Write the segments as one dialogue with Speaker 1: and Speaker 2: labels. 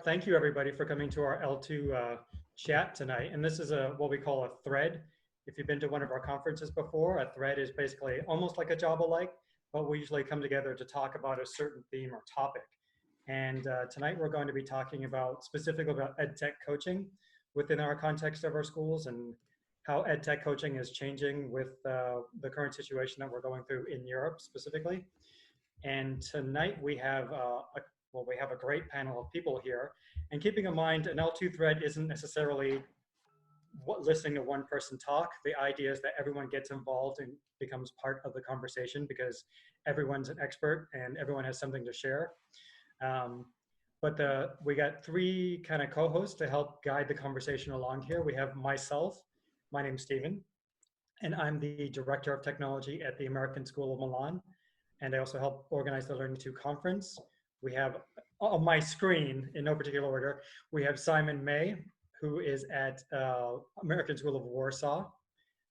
Speaker 1: Thank you everybody for coming to our L2 chat tonight. And this is what we call a thread. If you've been to one of our conferences before, a thread is basically almost like a Java-like, but we usually come together to talk about a certain theme or topic. And tonight we're going to be talking specifically about EdTech coaching within our context of our schools and how EdTech coaching is changing with the current situation that we're going through in Europe specifically. And tonight we have a great panel of people here. And keeping in mind, an L2 thread isn't necessarily listening to one person talk. The idea is that everyone gets involved and becomes part of the conversation because everyone's an expert and everyone has something to share. We got three kind of co-hosts to help guide the conversation along here. We have myself, my name's Stephen, and I'm the Director of Technology at the American School of Milan. And I also help organize the Learning 2 conference. We have on my screen, in no particular order, we have Simon May, who is at American School of Warsaw,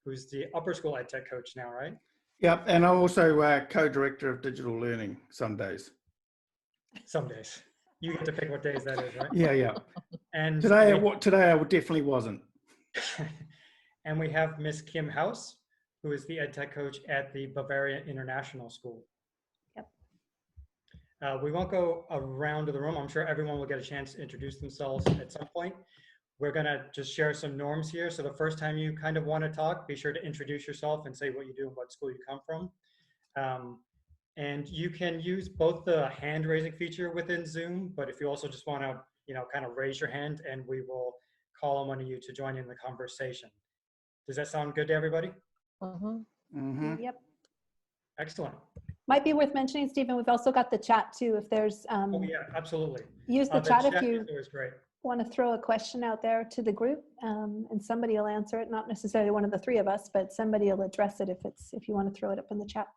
Speaker 1: who's the upper school EdTech coach now, right?
Speaker 2: Yep, and I'm also co-director of digital learning some days.
Speaker 1: Some days. You get to pick what days that is, right?
Speaker 2: Yeah.
Speaker 1: And
Speaker 2: today I definitely wasn't.
Speaker 1: And we have Miss Kim House, who is the EdTech coach at the Bavaria International School. We won't go around to the room. I'm sure everyone will get a chance to introduce themselves at some point. We're gonna just share some norms here. So the first time you kind of want to talk, be sure to introduce yourself and say what you do and what school you come from. And you can use both the hand raising feature within Zoom, but if you also just want to, kind of raise your hand and we will call on one of you to join in the conversation. Does that sound good to everybody?
Speaker 3: Yep.
Speaker 1: Excellent.
Speaker 3: Might be worth mentioning, Stephen, we've also got the chat too. If there's,
Speaker 1: oh yeah, absolutely.
Speaker 3: Use the chat if you
Speaker 1: great.
Speaker 3: want to throw a question out there to the group, and somebody will answer it. Not necessarily one of the three of us, but somebody will address it if you want to throw it up in the chat.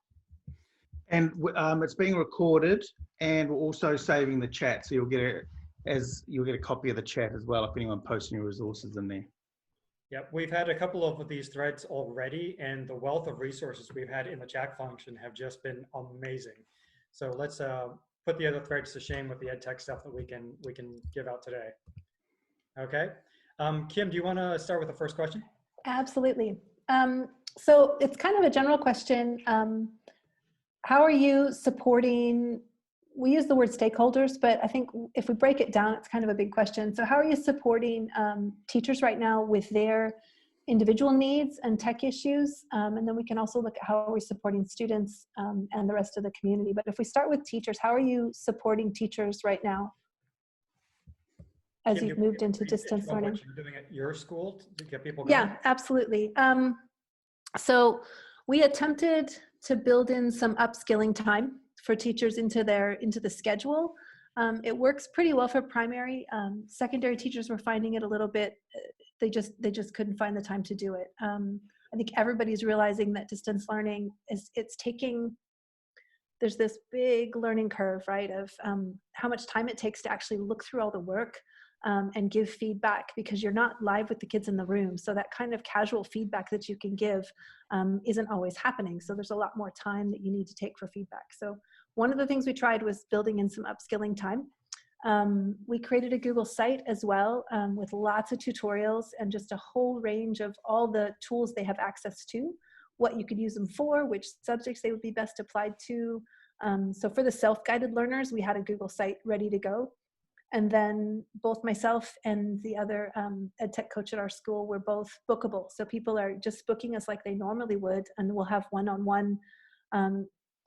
Speaker 2: And it's being recorded, and we're also saving the chat, so you'll get a copy of the chat as well if anyone posts any resources in there.
Speaker 1: Yeah, we've had a couple of these threads already, and the wealth of resources we've had in the chat function have just been amazing. So let's put the other threads to shame with the EdTech stuff that we can give out today. Okay, Kim, do you want to start with the first question?
Speaker 3: Absolutely. So it's kind of a general question. How are you supporting? We use the word stakeholders, but I think if we break it down, it's kind of a big question. So how are you supporting teachers right now with their individual needs and tech issues? And then we can also look at how are we supporting students and the rest of the community. But if we start with teachers, how are you supporting teachers right now as you've moved into distance learning?
Speaker 1: What you're doing at your school to get people going?
Speaker 3: Yeah, absolutely. So we attempted to build in some upskilling time for teachers into the schedule. It works pretty well for primary. Secondary teachers were finding it a little bit, they just couldn't find the time to do it. I think everybody's realizing that distance learning there's this big learning curve, right, of how much time it takes to actually look through all the work and give feedback, because you're not live with the kids in the room. So that kind of casual feedback that you can give isn't always happening. So there's a lot more time that you need to take for feedback. So one of the things we tried was building in some upskilling time. We created a Google site as well with lots of tutorials and just a whole range of all the tools they have access to, what you could use them for, which subjects they would be best applied to. So for the self-guided learners, we had a Google site ready to go. And then both myself and the other EdTech coach at our school were both bookable. So people are just booking us like they normally would, and we'll have one-on-one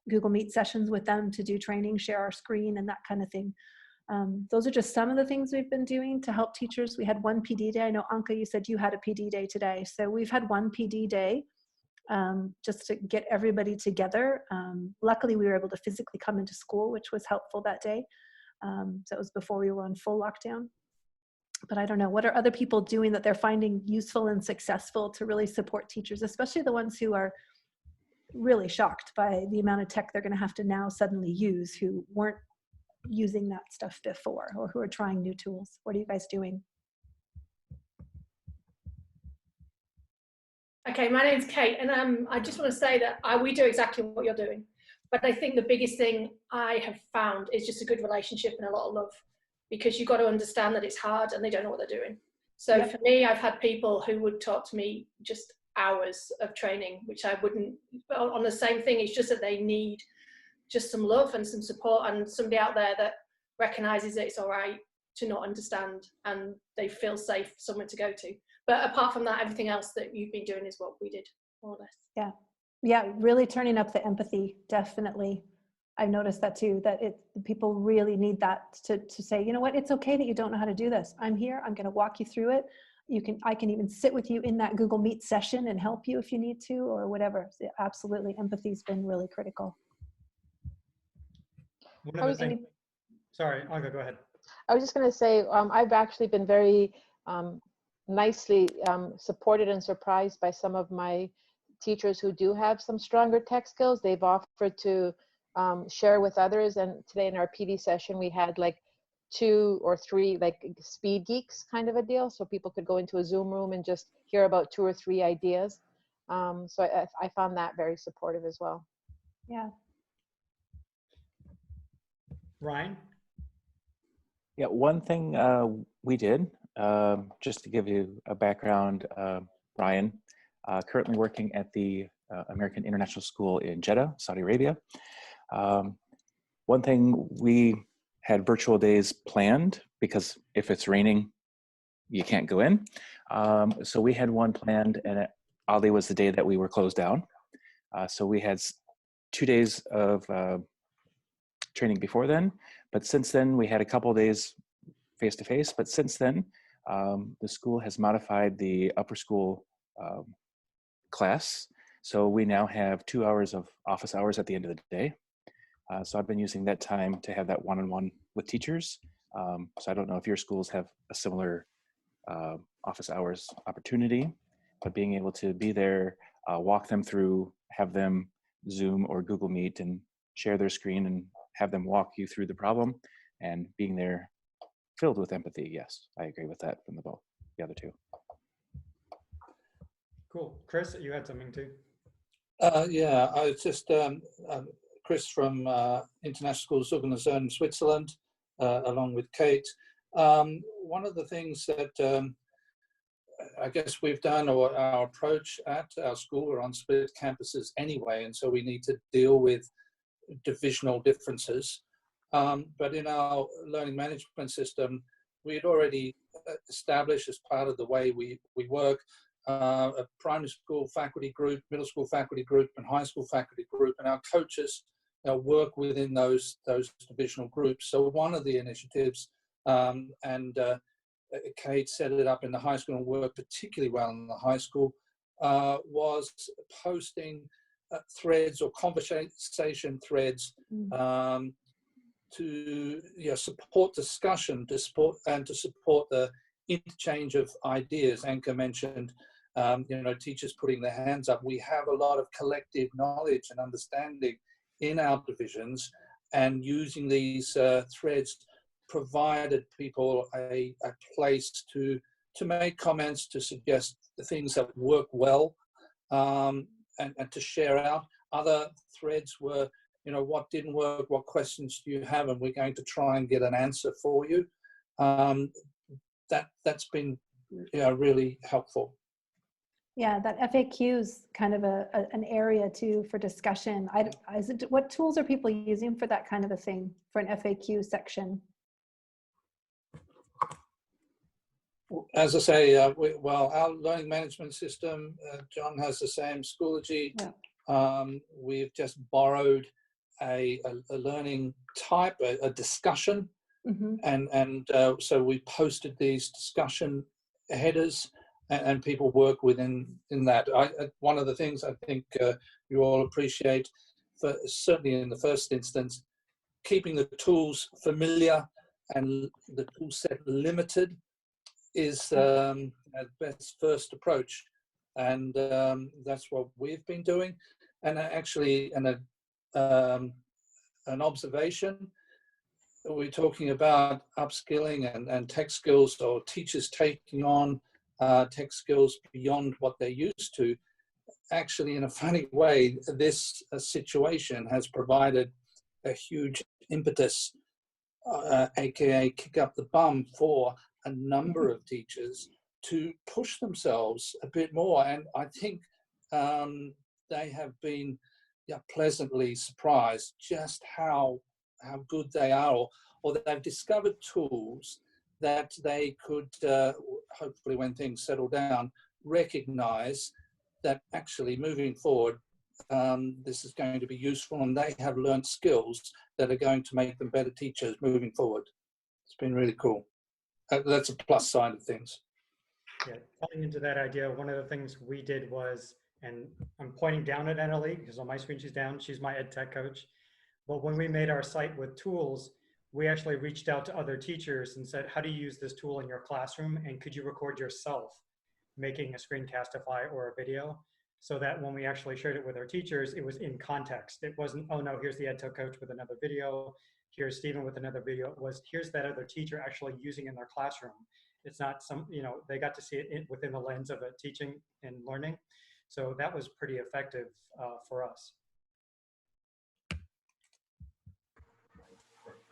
Speaker 3: Google Meet sessions with them to do training, share our screen, and that kind of thing. Those are just some of the things we've been doing to help teachers. We had one PD day. I know, Anka, you said you had a PD day today. So we've had one PD day just to get everybody together. Luckily, we were able to physically come into school, which was helpful that day. So it was before we were on full lockdown. But I don't know, what are other people doing that they're finding useful and successful to really support teachers, especially the ones who are really shocked by the amount of tech they're going to have to now suddenly use, who weren't using that stuff before, or who are trying new tools? What are you guys doing?
Speaker 4: Okay, my name's Kate, and I just want to say that we do exactly what you're doing. But I think the biggest thing I have found is just a good relationship and a lot of love. because you've got to understand that it's hard and they don't know what they're doing. So
Speaker 3: Yep.
Speaker 4: for me, I've had people who would talk to me just hours of training, which I wouldn't, on the same thing. It's just that they need just some love and some support and somebody out there that recognizes that it's all right to not understand and they feel safe, somewhere to go to. But apart from that, everything else that you've been doing is what we did, more or less.
Speaker 3: Yeah, really turning up the empathy, definitely. I've noticed that too, that people really need that to say, you know what, it's okay that you don't know how to do this. I'm here, I'm going to walk you through it. I can even sit with you in that Google Meet session and help you if you need to, or whatever. So absolutely, empathy's been really critical.
Speaker 1: One of the things, sorry, Olga, go ahead.
Speaker 5: I was just going to say, I've actually been very nicely supported and surprised by some of my teachers who do have some stronger tech skills. They've offered to share with others. And today in our PD session, we had like 2 or 3 like speed geeks kind of a deal. So people could go into a Zoom room and just hear about 2 or 3 ideas. So I found that very supportive as well.
Speaker 3: Yeah.
Speaker 1: Ryan?
Speaker 6: Yeah, one thing we did, just to give you a background, Ryan, currently working at the American International School in Jeddah, Saudi Arabia. One thing, we had virtual days planned because if it's raining, you can't go in. So we had one planned, and oddly was the day that we were closed down. So we had 2 days of training before then, but since then we had a couple of days face-to-face, but since then the school has modified the upper school class. So we now have 2 hours of office hours at the end of the day. So I've been using that time to have that one-on-one with teachers. So I don't know if your schools have a similar office hours opportunity, but being able to be there, walk them through, have them Zoom or Google Meet and share their screen and have them walk you through the problem, and being there filled with empathy. Yes, I agree with that from the other 2.
Speaker 1: Cool. Chris, you had something too?
Speaker 7: Yeah, I was just Chris from International Schools Organisation in Switzerland, along with Kate. One of the things that I guess we've done, or our approach at our school, we're on split campuses anyway, and so we need to deal with divisional differences. But in our learning management system, we had already established, as part of the way we work, a primary school faculty group, middle school faculty group, and high school faculty group, and our coaches work within those divisional groups. So one of the initiatives, and Kate set it up in the high school and worked particularly well in the high school, was posting threads or conversation threads to support discussion, to support the interchange of ideas. Anka mentioned, teachers putting their hands up. We have a lot of collective knowledge and understanding in our divisions, and using these threads provided people a place to make comments, to suggest the things that work well, and to share out. Other threads were, what didn't work, what questions do you have, and we're going to try and get an answer for you. That's been really helpful.
Speaker 3: Yeah, that FAQ is kind of an area too for discussion. What tools are people using for that kind of a thing, for an FAQ section?
Speaker 7: As I say, our learning management system, John has the same, Schoology. Yeah. We've just borrowed a learning type, a discussion, and so we posted these discussion headers, and people work within that. One of the things I think you all appreciate, certainly in the first instance, keeping the tools familiar and the tool set limited is the best first approach, and that's what we've been doing. And actually, an observation, we're talking about upskilling and tech skills, or teachers taking on tech skills beyond what they're used to. Actually, in a funny way, this situation has provided a huge impetus aka kick up the bum for a number of teachers to push themselves a bit more. And I think they have been pleasantly surprised just how good they are, or that they've discovered tools that they could, hopefully when things settle down, recognize that actually moving forward, this is going to be useful, and they have learned skills that are going to make them better teachers moving forward. It's been really cool. That's a plus side of things.
Speaker 1: Yeah, falling into that idea, one of the things we did was, and I'm pointing down at Annalie because on my screen she's down, she's my ed tech coach. But when we made our site with tools, we actually reached out to other teachers and said, how do you use this tool in your classroom? And could you record yourself making a screencastify or a video? So that when we actually shared it with our teachers, it was in context. It wasn't, oh no, here's the ed tech coach with another video. Here's Stephen with another video. It was, here's that other teacher actually using in their classroom. It's not some, they got to see it within the lens of a teaching and learning. So that was pretty effective for us.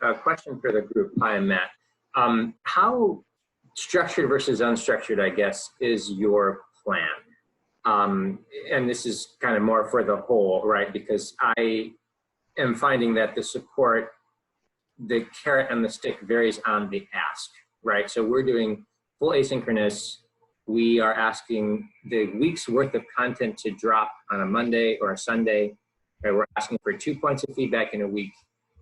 Speaker 8: A question for the group. Hi, I'm Matt. How structured versus unstructured, I guess, is your plan? And this is kind of more for the whole, right? Because I am finding that the support, the carrot and the stick varies on the ask, right? So we're doing full asynchronous. We are asking the week's worth of content to drop on a Monday or a Sunday. Right? We're asking for 2 points of feedback in a week.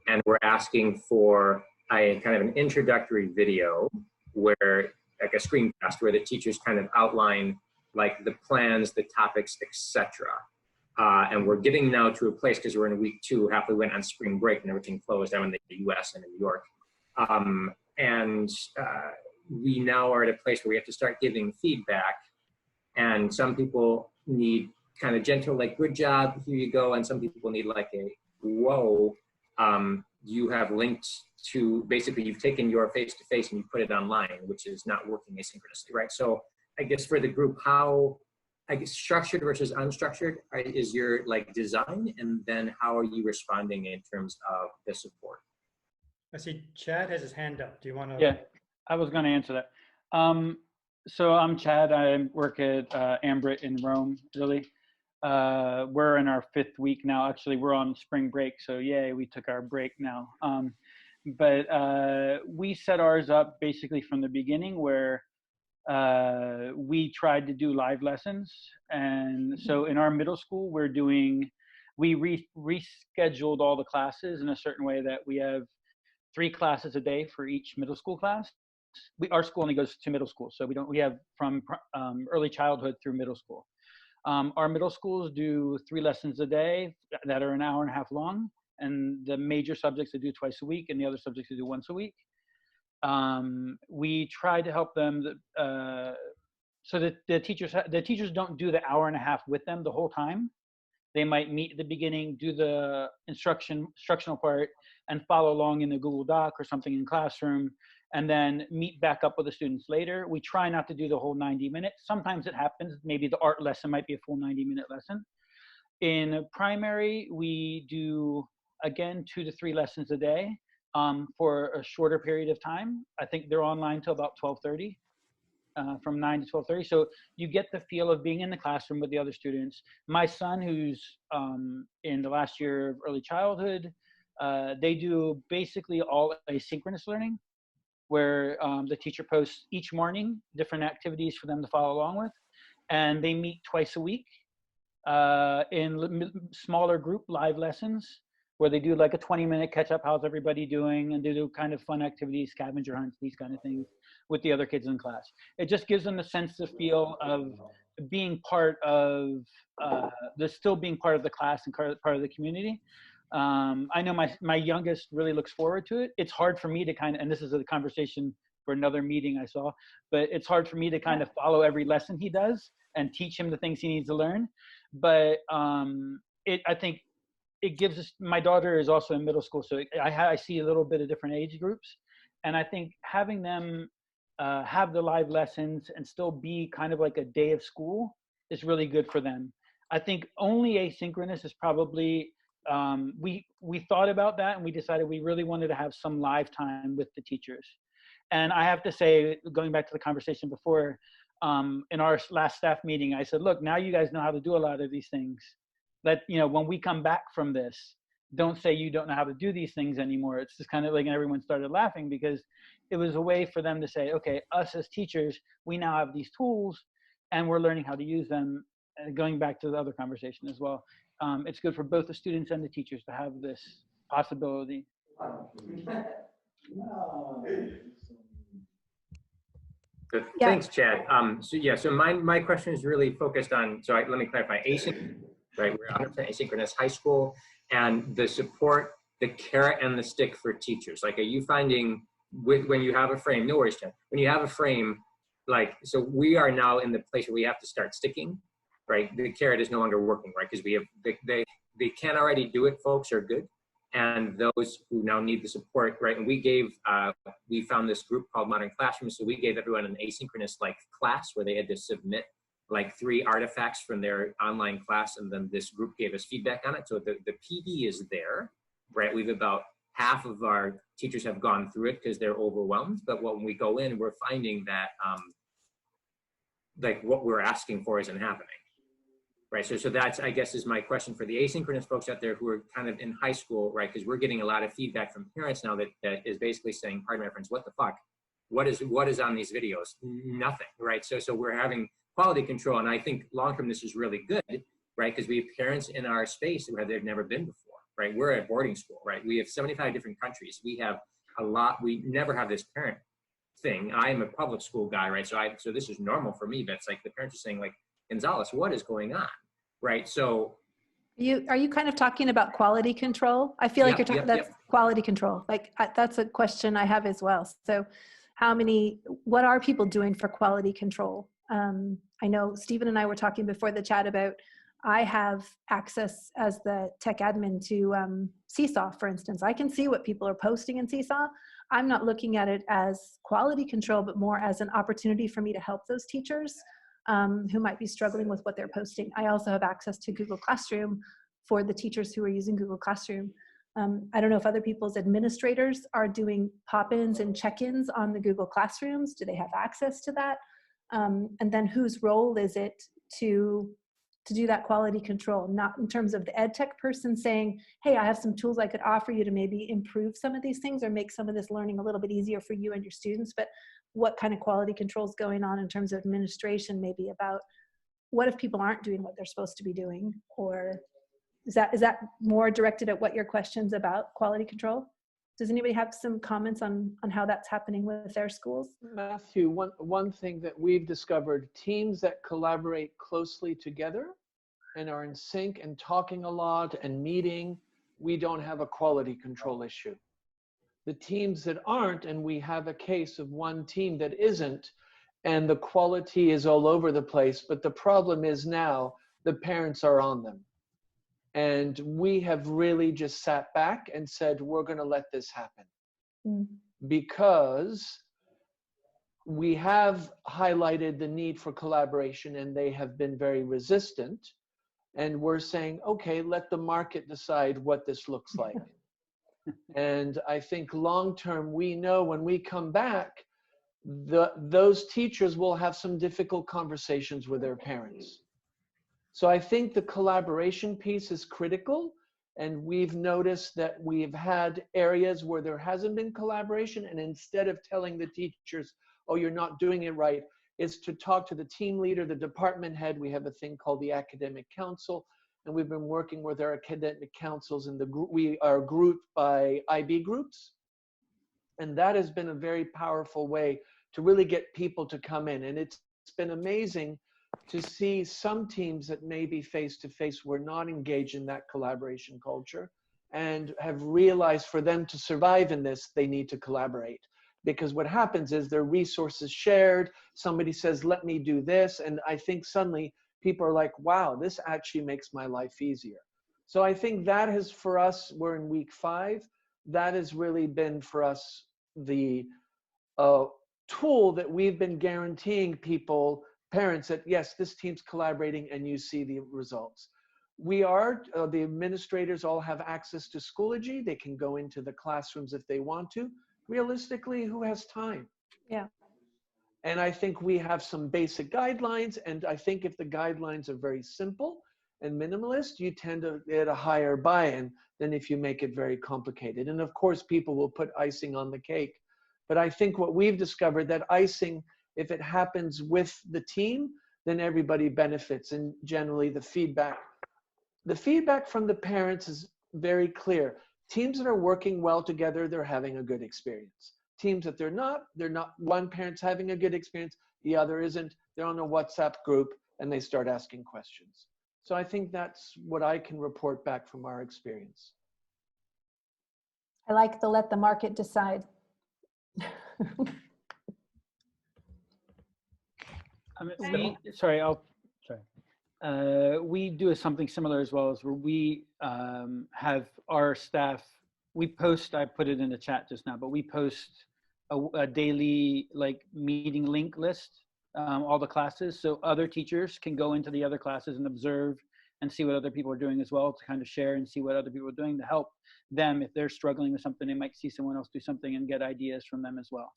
Speaker 8: And we're asking for a kind of an introductory video where, like a screencast, where the teachers kind of outline like the plans, the topics, etc. And we're getting now to a place, because we're in week 2, halfway went on spring break and everything closed down in the US and in New York. We now are at a place where we have to start giving feedback, and some people need kind of gentle, like, good job, here you go. And some people need like a, whoa, you have linked to, basically you've taken your face-to-face and you put it online, which is not working asynchronously, right? So I guess for the group, how, I guess, structured versus unstructured is your like design, and then how are you responding in terms of the support?
Speaker 1: I see Chad has his hand up. Do you want to?
Speaker 9: Yeah, I was going to answer that. So I'm Chad. I work at Ambrit in Rome, Italy. We're in our 5th week now. Actually, we're on spring break, so yay, we took our break now. But we set ours up basically from the beginning, where we tried to do live lessons. And so in our middle school, we rescheduled all the classes in a certain way that we have 3 classes a day for each middle school class. Our school only goes to middle school, so we have from early childhood through middle school. Our middle schools do 3 lessons a day that are an hour and a half long, and the major subjects they do twice a week, and the other subjects they do once a week. We try to help them so that the teachers don't do the hour and a half with them the whole time. They might meet at the beginning, do the instructional part, and follow along in the Google Doc or something in classroom, and then meet back up with the students later. We try not to do the whole 90 minutes. Sometimes it happens. Maybe the art lesson might be a full 90-minute lesson. In primary, we do, again, 2 to 3 lessons a day for a shorter period of time. I think they're online till about 12:30, from 9 to 12:30. So you get the feel of being in the classroom with the other students. My son, who's in the last year of early childhood, they do basically all asynchronous learning, where the teacher posts each morning different activities for them to follow along with. And they meet twice a week in smaller group live lessons, where they do like a 20-minute catch up, how's everybody doing? And they do kind of fun activities, scavenger hunts, these kind of things with the other kids in class. It just gives them a sense of feel of being part of, still being part of the class and part of the community. I know my youngest really looks forward to it. It's hard for me to kind of, and this is a conversation for another meeting I saw, but it's hard for me to kind of follow every lesson he does and teach him the things he needs to learn. But I think it gives us, my daughter is also in middle school, so I see a little bit of different age groups. And I think having them have the live lessons and still be kind of like a day of school is really good for them. I think only asynchronous is probably we thought about that, and we decided we really wanted to have some live time with the teachers. And I have to say, going back to the conversation before, in our last staff meeting, I said, look, now you guys know how to do a lot of these things. When we come back from this, don't say you don't know how to do these things anymore. It's just kind of like, and everyone started laughing, because it was a way for them to say, okay, us as teachers, we now have these tools and we're learning how to use them. And going back to the other conversation as well, it's good for both the students and the teachers to have this possibility.
Speaker 8: Good. Thanks, Chad. So my question is really focused on, let me clarify, asynchronous, right? We're 100% asynchronous high school, and the support, the carrot and the stick for teachers. Like, are you finding when you have a frame, no worries, Chad, when you have a frame, so we are now in the place where we have to start sticking, right? The carrot is no longer working, right? Because we have, they can already do it, folks are good. And those who now need the support, right? And we found this group called Modern Classroom. So we gave everyone an asynchronous class where they had to submit 3 artifacts from their online class. And then this group gave us feedback on it. So the PD is there, right? We've about half of our teachers have gone through it because they're overwhelmed. But when we go in, we're finding that what we're asking for isn't happening. Right, so that's, I guess, is my question for the asynchronous folks out there who are kind of in high school, right? Because we're getting a lot of feedback from parents now that is basically saying, pardon my friends, what the fuck? What is on these videos? Nothing, right? So we're having quality control, and I think long-term this is really good, right? Because we have parents in our space where they've never been before, right? We're at boarding school, right? We have 75 different countries. We have a lot, we never have this parent thing. I am a public school guy, right? So this is normal for me, but it's the parents are saying Gonzalez, what is going on, right? So
Speaker 3: are you kind of talking about quality control? I feel like you're talking, that's quality control. That's a question I have as well. So what are people doing for quality control? I know Stephen and I were talking before the chat about, I have access as the tech admin to Seesaw, for instance. I can see what people are posting in Seesaw. I'm not looking at it as quality control, but more as an opportunity for me to help those teachers who might be struggling with what they're posting. I also have access to Google Classroom for the teachers who are using Google Classroom. I don't know if other people's administrators are doing pop-ins and check-ins on the Google Classrooms. Do they have access to that? And then whose role is it to do that quality control? Not in terms of the ed tech person saying, hey, I have some tools I could offer you to maybe improve some of these things or make some of this learning a little bit easier for you and your students, but what kind of quality control is going on in terms of administration, maybe about what if people aren't doing what they're supposed to be doing? Or is that more directed at what your question's about, quality control? Does anybody have some comments on how that's happening with their schools?
Speaker 10: Matthew, one thing that we've discovered, teams that collaborate closely together and are in sync and talking a lot and meeting, we don't have a quality control issue. The teams that aren't, and we have a case of one team that isn't, and the quality is all over the place, but the problem is now the parents are on them. And we have really just sat back and said, we're going to let this happen. Because we have highlighted the need for collaboration and they have been very resistant. And we're saying, okay, let the market decide what this looks like. And I think long-term, we know when we come back, those teachers will have some difficult conversations with their parents. So I think the collaboration piece is critical. And we've noticed that we've had areas where there hasn't been collaboration. And instead of telling the teachers, oh, you're not doing it right, is to talk to the team leader, the department head. We have a thing called the academic council. And we've been working with our academic councils in the group. We are grouped by IB groups. And that has been a very powerful way to really get people to come in. And it's been amazing to see some teams that maybe face-to-face were not engaged in that collaboration culture and have realized for them to survive in this, they need to collaborate. Because what happens is their resources shared, somebody says, let me do this. And I think suddenly people are like, wow, this actually makes my life easier. So I think that has, for us, we're in week 5, that has really been for us the tool that we've been guaranteeing people, parents, that yes, this team's collaborating and you see the results. the administrators all have access to Schoology. They can go into the classrooms if they want to. Realistically, who has time?
Speaker 3: Yeah.
Speaker 10: And I think we have some basic guidelines. And I think if the guidelines are very simple and minimalist, you tend to get a higher buy-in than if you make it very complicated. And of course, people will put icing on the cake. But I think what we've discovered, that icing, if it happens with the team, then everybody benefits. And generally the feedback from the parents is very clear. Teams that are working well together, they're having a good experience. Teams that they're not, one parent's having a good experience, the other isn't. They're on a WhatsApp group and they start asking questions. So I think that's what I can report back from our experience.
Speaker 3: I like the let the market decide.
Speaker 9: We do something similar as well, as where we have our staff, we post, I put it in the chat just now, but we post a daily like meeting link list, all the classes, so other teachers can go into the other classes and observe and see what other people are doing as well, to kind of share and see what other people are doing to help them. If they're struggling with something, they might see someone else do something and get ideas from them as well.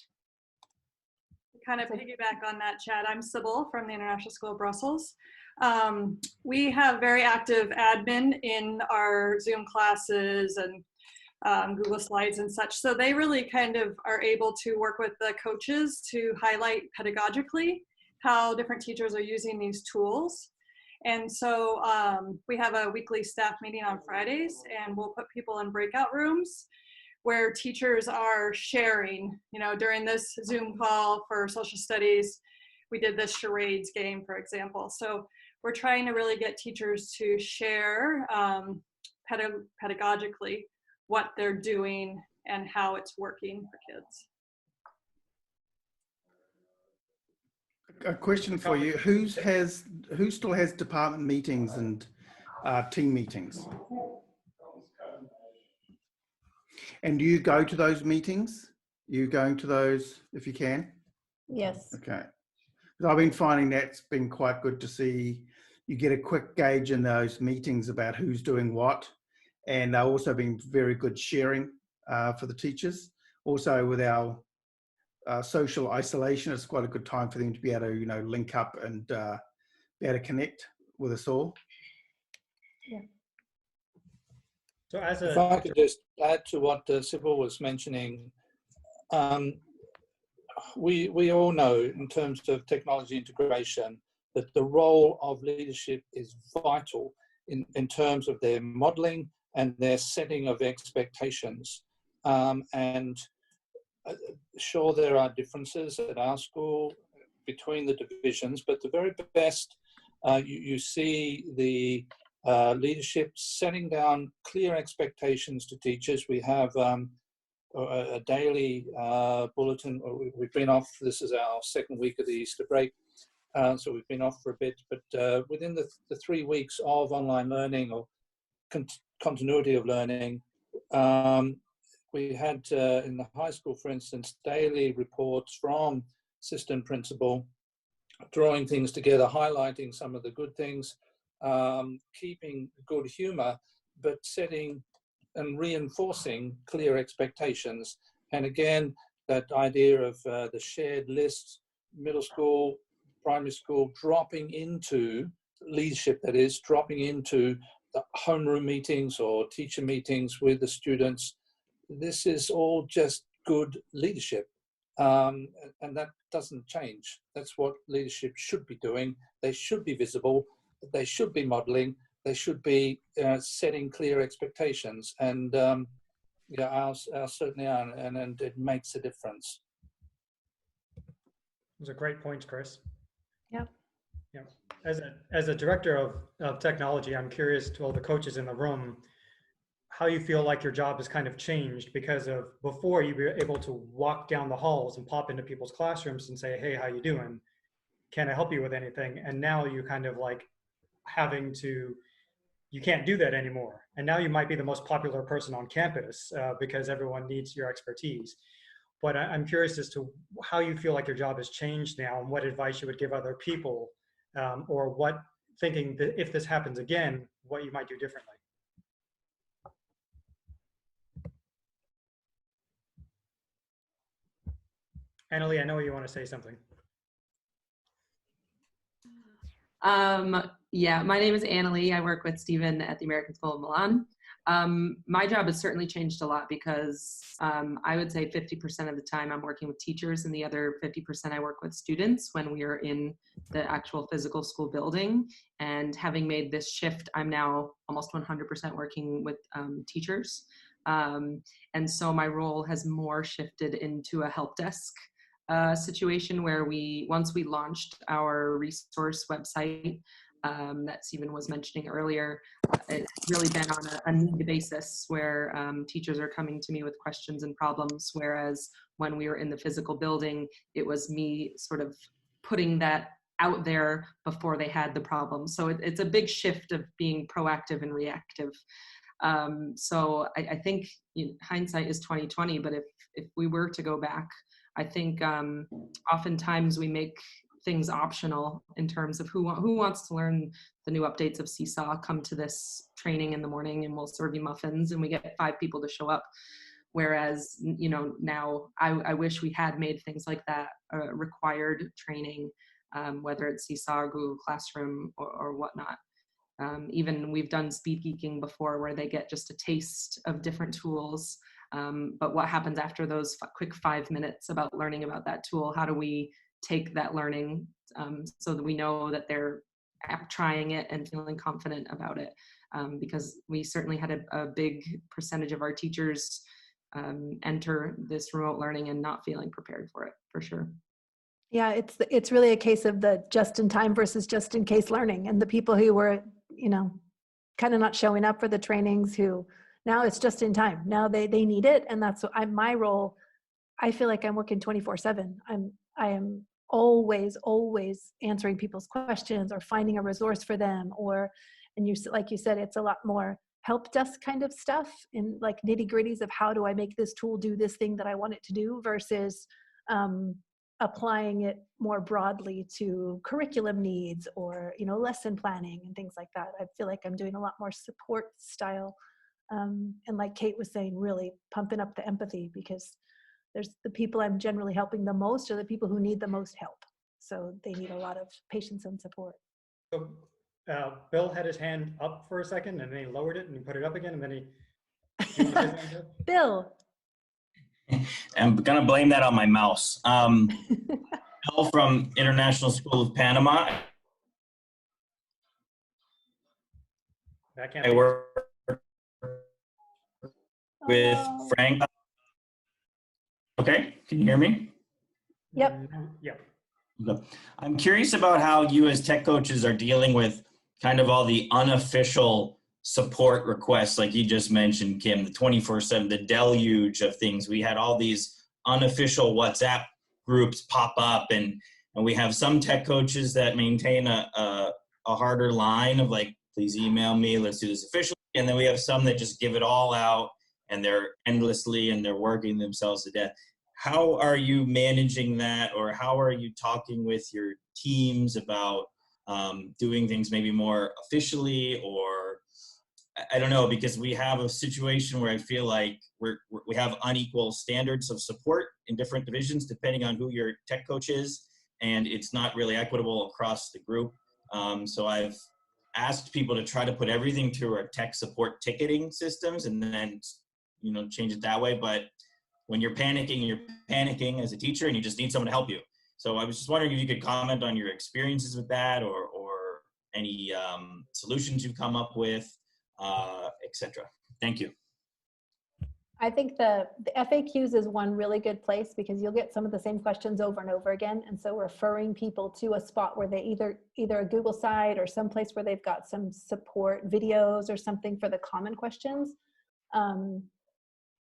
Speaker 11: Kind of piggyback on that, Chad. I'm Sybil from the International School of Brussels. We have very active admin in our Zoom classes and Google Slides and such. So they really kind of are able to work with the coaches to highlight pedagogically how different teachers are using these tools. And so we have a weekly staff meeting on Fridays, and we'll put people in breakout rooms where teachers are sharing. You know, during this Zoom call for social studies, we did this charades game, for example. So we're trying to really get teachers to share pedagogically what they're doing and how it's working for kids.
Speaker 2: A question for you: who still has department meetings and team meetings? And do you go to those meetings? You going to those if you can?
Speaker 3: Yes.
Speaker 2: Okay. I've been finding that's been quite good to see. You get a quick gauge in those meetings about who's doing what, and they've also been very good sharing for the teachers. Also with our social isolation, it's quite a good time for them to be able to, you know, link up and be able to connect with us all.
Speaker 3: Yeah.
Speaker 1: So
Speaker 7: if I could just add to what Sybil was mentioning, we all know in terms of technology integration that the role of leadership is vital in terms of their modeling and their setting of expectations. And sure, there are differences at our school between the divisions, but the very best, you see the leadership setting down clear expectations to teachers. We have a daily bulletin. We've been off, this is our second week of the Easter break, so we've been off for a bit, but within the 3 weeks of online learning or continuity of learning, we had in the high school, for instance, daily reports from assistant principal, drawing things together, highlighting some of the good things, keeping good humor, but setting and reinforcing clear expectations. And again, that idea of the shared list, middle school, primary school, dropping into leadership, that is, dropping into the homeroom meetings or teacher meetings with the students. This is all just good leadership. And that doesn't change. That's what leadership should be doing. They should be visible. They should be modeling. They should be setting clear expectations. And yeah, ours certainly are, and it makes a difference.
Speaker 1: Those are great points, Chris.
Speaker 3: Yep.
Speaker 1: Yeah. As a director of technology, I'm curious to all the coaches in the room, how you feel like your job has kind of changed, because of before you were able to walk down the halls and pop into people's classrooms and say, hey, how you doing? Can I help you with anything? And now you kind of like having to, you can't do that anymore. And now you might be the most popular person on campus because everyone needs your expertise. But I'm curious as to how you feel like your job has changed now and what advice you would give other people or what thinking that if this happens again, what you might do differently. Annalie, I know you want to say something.
Speaker 12: Yeah, my name is Annalie. I work with Stephen at the American School of Milan. My job has certainly changed a lot because I would say 50% of the time I'm working with teachers and the other 50% I work with students when we are in the actual physical school building. And having made this shift, I'm now almost 100% working with teachers. And so my role has more shifted into a help desk situation where once we launched our resource website that Stephen was mentioning earlier, it's really been on a need basis where teachers are coming to me with questions and problems, whereas when we were in the physical building, it was me sort of putting that out there before they had the problem. So it's a big shift of being proactive and reactive. So I think hindsight is 20/20, but if we were to go back, I think oftentimes we make things optional in terms of who wants to learn the new updates of Seesaw. Come to this training in the morning and we'll serve you muffins, and we get 5 people to show up. Whereas, now I wish we had made things like that required training, whether it's Seesaw or Google Classroom or whatnot. Even we've done speed geeking before where they get just a taste of different tools. But what happens after those quick 5 minutes about learning about that tool? How do we take that learning so that we know that they're trying it and feeling confident about it? Because we certainly had a big percentage of our teachers enter this remote learning and not feeling prepared for it, for sure.
Speaker 3: Yeah, it's really a case of the just in time versus just in case learning, and the people who were, kind of not showing up for the trainings, who now it's just in time. Now they need it, and that's what my role. I feel like I'm working 24/7. I am always answering people's questions or finding a resource for them, and like you said, it's a lot more help desk kind of stuff in like nitty gritties of how do I make this tool do this thing that I want it to do versus applying it more broadly to curriculum needs or lesson planning and things like that. I feel like I'm doing a lot more support style, and like Kate was saying, really pumping up the empathy, because there's the people I'm generally helping the most are the people who need the most help, so they need a lot of patience and support.
Speaker 1: So Bill had his hand up for a second and then he lowered it and he put it up again and then he
Speaker 3: Bill.
Speaker 13: I'm going to blame that on my mouse. Bill from International School of Panama. I work with Frank. Okay, can you hear me?
Speaker 3: Yep.
Speaker 1: Yep.
Speaker 13: I'm curious about how you as tech coaches are dealing with kind of all the unofficial support requests, like you just mentioned, Kim, the 24/7, the deluge of things. We had all these unofficial WhatsApp groups pop up, and we have some tech coaches that maintain a harder line of like, please email me, let's do this officially. And then we have some that just give it all out and they're endlessly and they're working themselves to death. How are you managing that, or how are you talking with your teams about doing things maybe more officially, or I don't know, because we have a situation where I feel like we have unequal standards of support in different divisions depending on who your tech coach is, and it's not really equitable across the group. So I've asked people to try to put everything through our tech support ticketing systems and then change it that way. But when you're panicking as a teacher and you just need someone to help you. So I was just wondering if you could comment on your experiences with that, or any solutions you've come up with, etc. Thank you.
Speaker 3: I think the FAQs is one really good place, because you'll get some of the same questions over and over again. And so referring people to a spot where they either a Google site or someplace where they've got some support videos or something for the common questions.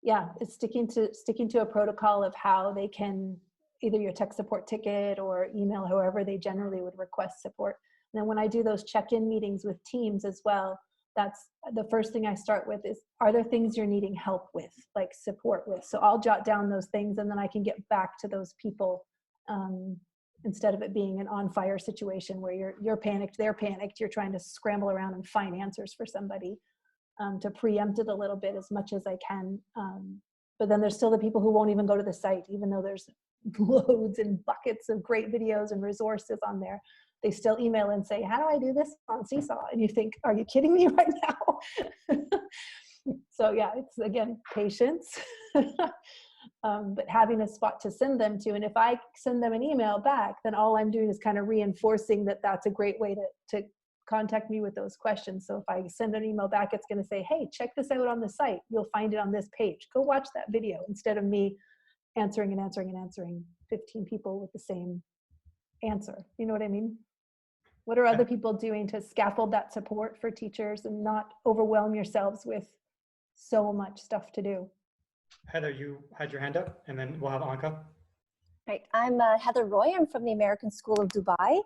Speaker 3: Yeah, it's sticking to a protocol of how they can either your tech support ticket or email, however they generally would request support. And then when I do those check-in meetings with teams as well, that's the first thing I start with is, are there things you're needing help with, like support with? So I'll jot down those things and then I can get back to those people instead of it being an on fire situation where you're panicked, they're panicked, you're trying to scramble around and find answers for somebody. To preempt it a little bit as much as I can. But then there's still the people who won't even go to the site, even though there's loads and buckets of great videos and resources on there. They still email and say, how do I do this on Seesaw? And you think, are you kidding me right now? So yeah, it's again, patience. But having a spot to send them to. And if I send them an email back, then all I'm doing is kind of reinforcing that that's a great way to contact me with those questions. So if I send an email back, it's going to say, hey, check this out on the site. You'll find it on this page. Go watch that video, instead of me answering 15 people with the same answer. You know what I mean? What are other people doing to scaffold that support for teachers and not overwhelm yourselves with so much stuff to do?
Speaker 1: Heather, you had your hand up, and then we'll have Anka.
Speaker 14: Right, I'm Heather Roy. I'm from the American School of Dubai.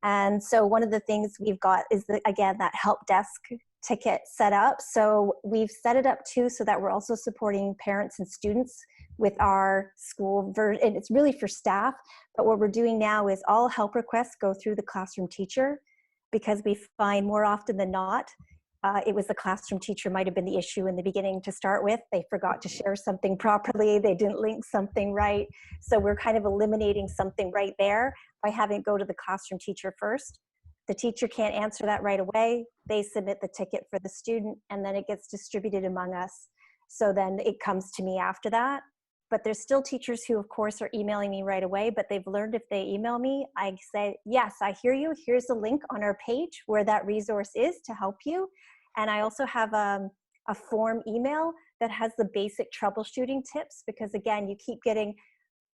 Speaker 14: And so one of the things we've got is, again, that help desk ticket set up. So we've set it up too, so that we're also supporting parents and students with our school version. And it's really for staff. But what we're doing now is all help requests go through the classroom teacher, because we find more often than not, it was the classroom teacher might have been the issue in the beginning to start with. They forgot to share something properly. They didn't link something right. So we're kind of eliminating something right there by having it go to the classroom teacher first. The teacher can't answer that right away. They submit the ticket for the student, and then it gets distributed among us. So then it comes to me after that. But there's still teachers who, of course, are emailing me right away, but they've learned if they email me, I say, yes, I hear you. Here's the link on our page where that resource is to help you. And I also have a form email that has the basic troubleshooting tips, because again, you keep getting,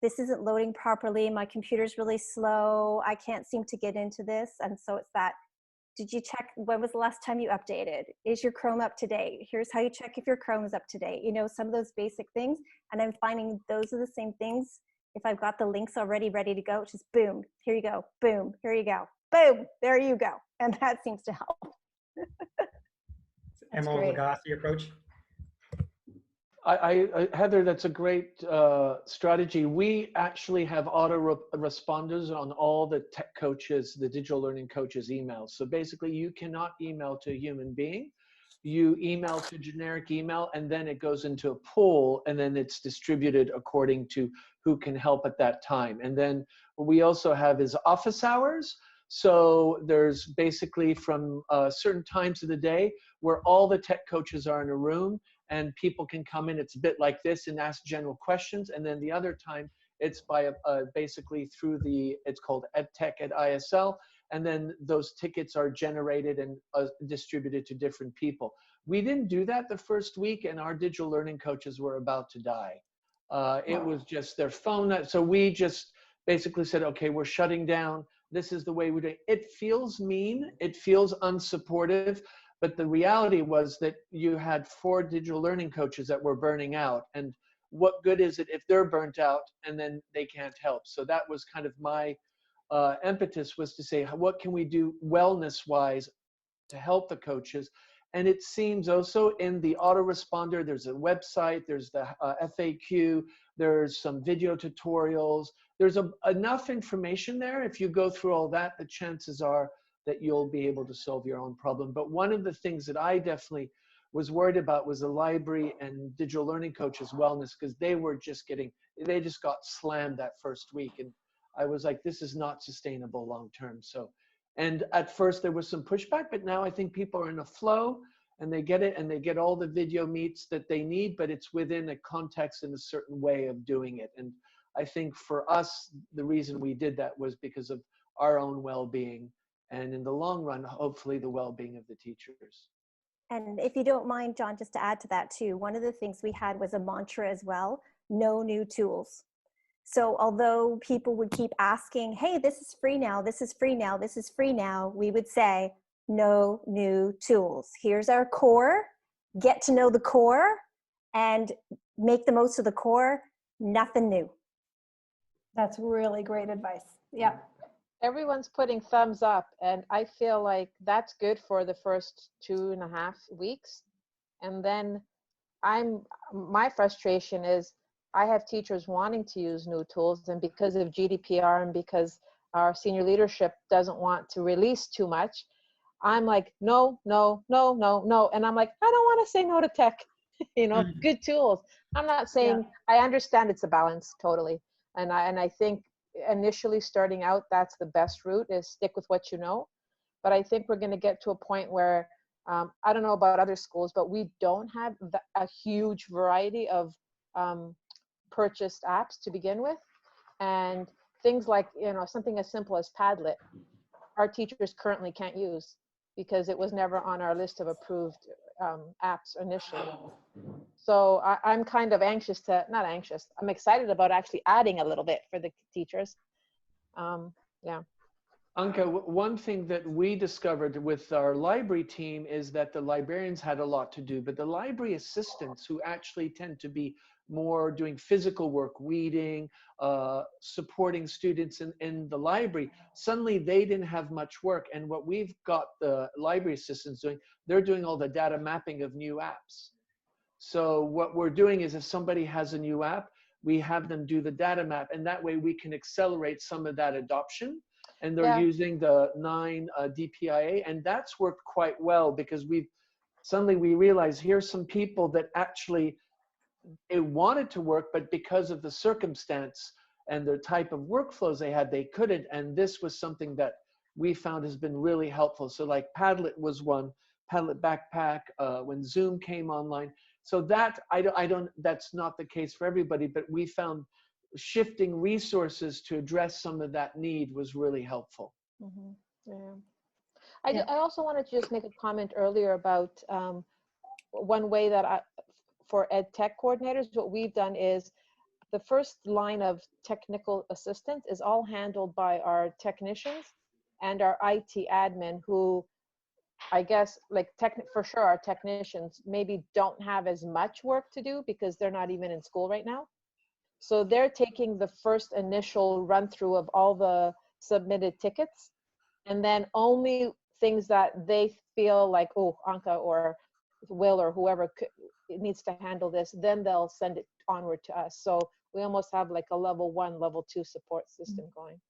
Speaker 14: this isn't loading properly, my computer's really slow, I can't seem to get into this. And so it's that, did you check, when was the last time you updated? Is your Chrome up to date? Here's how you check if your Chrome is up to date. You know, some of those basic things. And I'm finding those are the same things. If I've got the links already ready to go, just boom, here you go, boom, here you go, boom, there you go. And that seems to help.
Speaker 1: Emerald Lagasse approach.
Speaker 10: Heather, that's a great strategy. We actually have auto responders on all the tech coaches, the digital learning coaches' emails. So basically, you cannot email to a human being. You email to generic email, and then it goes into a pool, and then it's distributed according to who can help at that time. And then what we also have is office hours. So there's basically from certain times of the day where all the tech coaches are in a room and people can come in. It's a bit like this and ask general questions. And then the other time it's by basically through the, it's called EdTech at ISL. And then those tickets are generated and distributed to different people. We didn't do that the first week, and our digital learning coaches were about to die. It was just their phone. So we just basically said, okay, we're shutting down. This is the way we do it. It feels mean, it feels unsupportive, but the reality was that you had 4 digital learning coaches that were burning out. And what good is it if they're burnt out and then they can't help? So that was kind of my impetus, was to say, what can we do wellness-wise to help the coaches? And it seems also in the autoresponder, there's a website, there's the FAQ, there's some video tutorials, there's enough information there. If you go through all that, the chances are that you'll be able to solve your own problem. But one of the things that I definitely was worried about was the library and digital learning coaches' wellness, because they were just they just got slammed that first week. And I was like, this is not sustainable long-term. So, and at first there was some pushback, but now I think people are in a flow and they get it, and they get all the video meets that they need, but it's within a context and a certain way of doing it. And I think for us, the reason we did that was because of our own well-being, and in the long run, hopefully the well-being of the teachers.
Speaker 14: And if you don't mind, John, just to add to that too, one of the things we had was a mantra as well: no new tools. So although people would keep asking, hey, this is free now, this is free now, this is free now, we would say, no new tools. Here's our core, get to know the core and make the most of the core, nothing new.
Speaker 3: That's really great advice. Yeah.
Speaker 5: Everyone's putting thumbs up, and I feel like that's good for the first 2.5 weeks. And then my frustration is I have teachers wanting to use new tools, and because of GDPR and because our senior leadership doesn't want to release too much, I'm like, no, no, no, no, no. And I'm like, I don't want to say no to tech, you know, good tools. I'm not saying, I understand it's a balance totally. And I think initially starting out, that's the best route, is stick with what you know. But I think we're going to get to a point where, I don't know about other schools, but we don't have a huge variety of purchased apps to begin with. And things like, you know, something as simple as Padlet, our teachers currently can't use because it was never on our list of approved apps initially. So I'm kind of anxious to, not anxious, I'm excited about actually adding a little bit for the teachers. Yeah.
Speaker 10: Anka, one thing that we discovered with our library team is that the librarians had a lot to do, but the library assistants, who actually tend to be more doing physical work, weeding, supporting students in the library, suddenly they didn't have much work. And what we've got the library assistants doing, they're doing all the data mapping of new apps. So what we're doing is if somebody has a new app, we have them do the data map, and that way we can accelerate some of that adoption. And they're using the 9 DPIA, and that's worked quite well because suddenly we realize here's some people that actually it wanted to work, but because of the circumstance and the type of workflows they had, they couldn't. And this was something that we found has been really helpful. So like Padlet was one, Padlet Backpack, when Zoom came online. So that that's not the case for everybody, but we found shifting resources to address some of that need was really helpful.
Speaker 5: I also wanted to just make a comment earlier about one way that for ed tech coordinators, what we've done is the first line of technical assistance is all handled by our technicians and our IT admin, who I guess for sure our technicians maybe don't have as much work to do because they're not even in school right now. So they're taking the first initial run through of all the submitted tickets, and then only things that they feel like, oh, Anka or Will or whoever needs to handle this, then they'll send it onward to us. So we almost have like a level 1, level 2 support system going.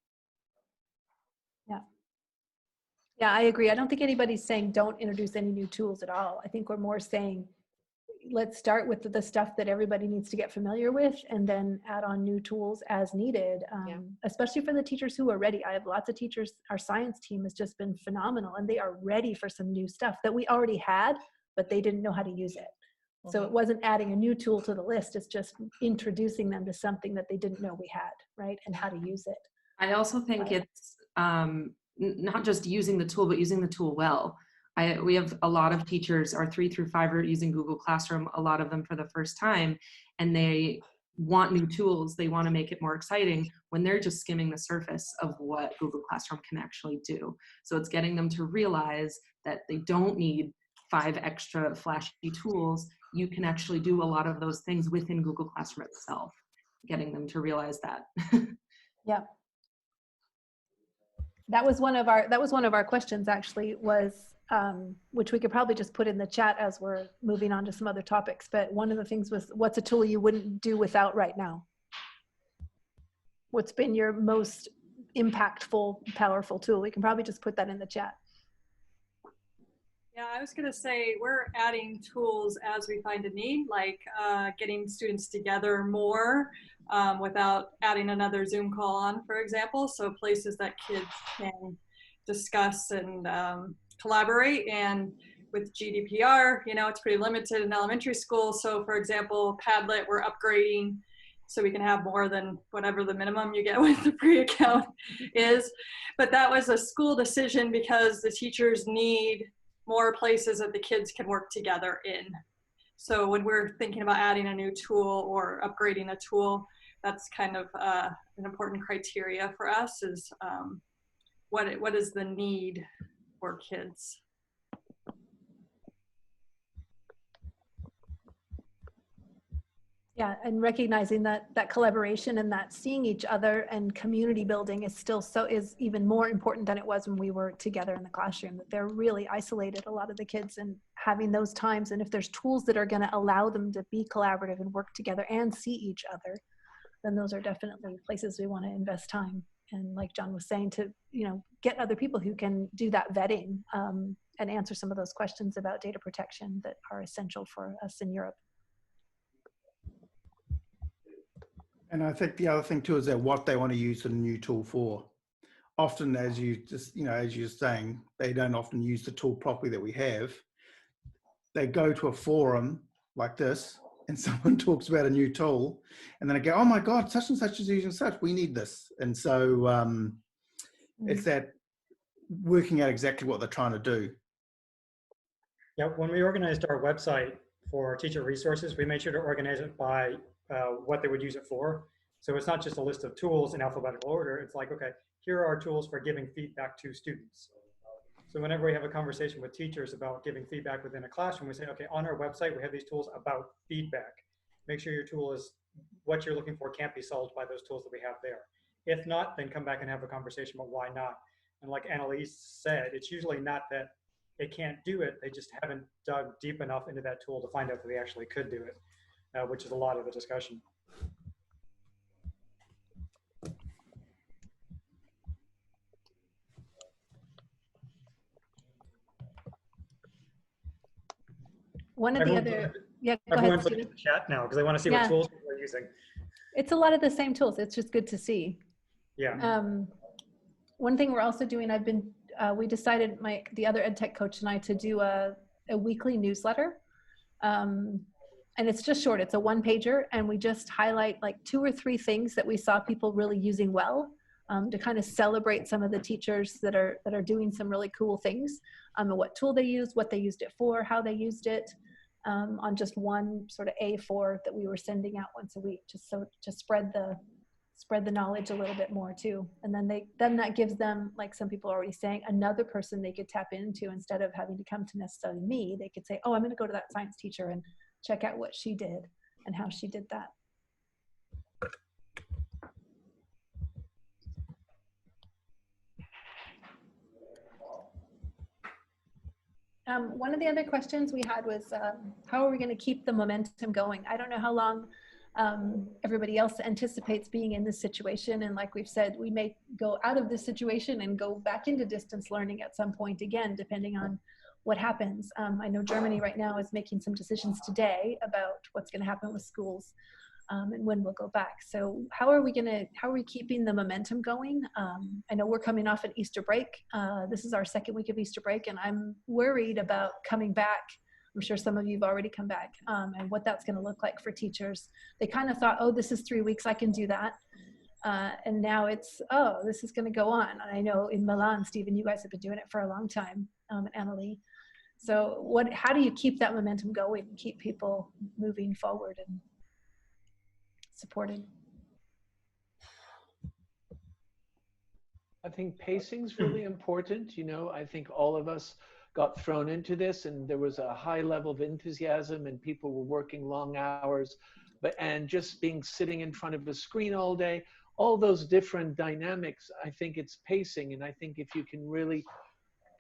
Speaker 3: Yeah, I agree. I don't think anybody's saying don't introduce any new tools at all. I think we're more saying, let's start with the stuff that everybody needs to get familiar with and then add on new tools as needed, especially for the teachers who are ready. I have lots of teachers, our science team has just been phenomenal, and they are ready for some new stuff that we already had, but they didn't know how to use it. So it wasn't adding a new tool to the list, it's just introducing them to something that they didn't know we had, right? And how to use it.
Speaker 12: I also think it's not just using the tool, but using the tool well. We have a lot of teachers, our 3 through 5 are using Google Classroom, a lot of them for the first time, and they want new tools. They want to make it more exciting when they're just skimming the surface of what Google Classroom can actually do. So it's getting them to realize that they don't need 5 extra flashy tools. You can actually do a lot of those things within Google Classroom itself, getting them to realize that.
Speaker 3: Yeah. That was one of our questions actually, was which we could probably just put in the chat as we're moving on to some other topics. But one of the things was, what's a tool you wouldn't do without right now? What's been your most impactful, powerful tool? We can probably just put that in the chat.
Speaker 11: Yeah, I was going to say we're adding tools as we find a need, like getting students together more without adding another Zoom call on, for example. So places that kids can discuss and collaborate. And with GDPR, you know, it's pretty limited in elementary school. So for example, Padlet, we're upgrading so we can have more than whatever the minimum you get with the free account is. But that was a school decision because the teachers need more places that the kids can work together in. So when we're thinking about adding a new tool or upgrading a tool, that's kind of an important criteria for us, is what is the need for kids.
Speaker 3: Yeah, and recognizing that collaboration and that seeing each other and community building is still is even more important than it was when we were together in the classroom, that they're really isolated, a lot of the kids, and having those times, and if there's tools that are going to allow them to be collaborative and work together and see each other, then those are definitely places we want to invest time. And like John was saying, to, you know, get other people who can do that vetting and answer some of those questions about data protection that are essential for us in Europe.
Speaker 2: And I think the other thing too is that what they want to use the new tool for. Often, as you just, you know, as you're saying, they don't often use the tool properly that we have. They go to a forum like this and someone talks about a new tool and then I go, oh my God, such and such is using such, we need this. And so it's that working out exactly what they're trying to do.
Speaker 1: Yeah, when we organized our website for teacher resources, we made sure to organize it by what they would use it for. So it's not just a list of tools in alphabetical order. It's like, okay, here are our tools for giving feedback to students. So whenever we have a conversation with teachers about giving feedback within a classroom, we say, okay, on our website, we have these tools about feedback. Make sure your tool is what you're looking for can't be solved by those tools that we have there. If not, then come back and have a conversation about why not. And like Annalise said, it's usually not that they can't do it, they just haven't dug deep enough into that tool to find out that they actually could do it, which is a lot of the discussion.
Speaker 3: One of the other, yeah, go ahead,
Speaker 1: Everyone's looking at the chat now because they want to see what tools people are using.
Speaker 3: It's a lot of the same tools. It's just good to see.
Speaker 1: Yeah.
Speaker 3: One thing we're also doing, we decided, the other ed tech coach and I, to do a weekly newsletter. And it's just short, it's a one pager, and we just highlight like 2 or 3 things that we saw people really using well, to kind of celebrate some of the teachers that are doing some really cool things, and what tool they used, what they used it for, how they used it, on just one sort of A4 that we were sending out once a week, just so to spread the knowledge a little bit more too. And then that gives them, like some people are already saying, another person they could tap into instead of having to come to necessarily me. They could say, oh, I'm going to go to that science teacher and check out what she did and how she did that. One of the other questions we had was, how are we going to keep the momentum going? I don't know how long everybody else anticipates being in this situation. And like we've said, we may go out of this situation and go back into distance learning at some point again, depending on what happens. I know Germany right now is making some decisions today about what's going to happen with schools and when we'll go back. So how are we keeping the momentum going? I know we're coming off an Easter break. This is our second week of Easter break, and I'm worried about coming back. I'm sure some of you have already come back, and what that's going to look like for teachers. They kind of thought, oh, this is 3 weeks, I can do that. And now it's, oh, this is going to go on. And I know in Milan, Stephen, you guys have been doing it for a long time, and Annalie. So how do you keep that momentum going and keep people moving forward and supported?
Speaker 10: I think pacing's really important. You know, I think all of us got thrown into this and there was a high level of enthusiasm and people were working long hours, and just sitting in front of a screen all day, all those different dynamics. I think it's pacing. And I think if you can really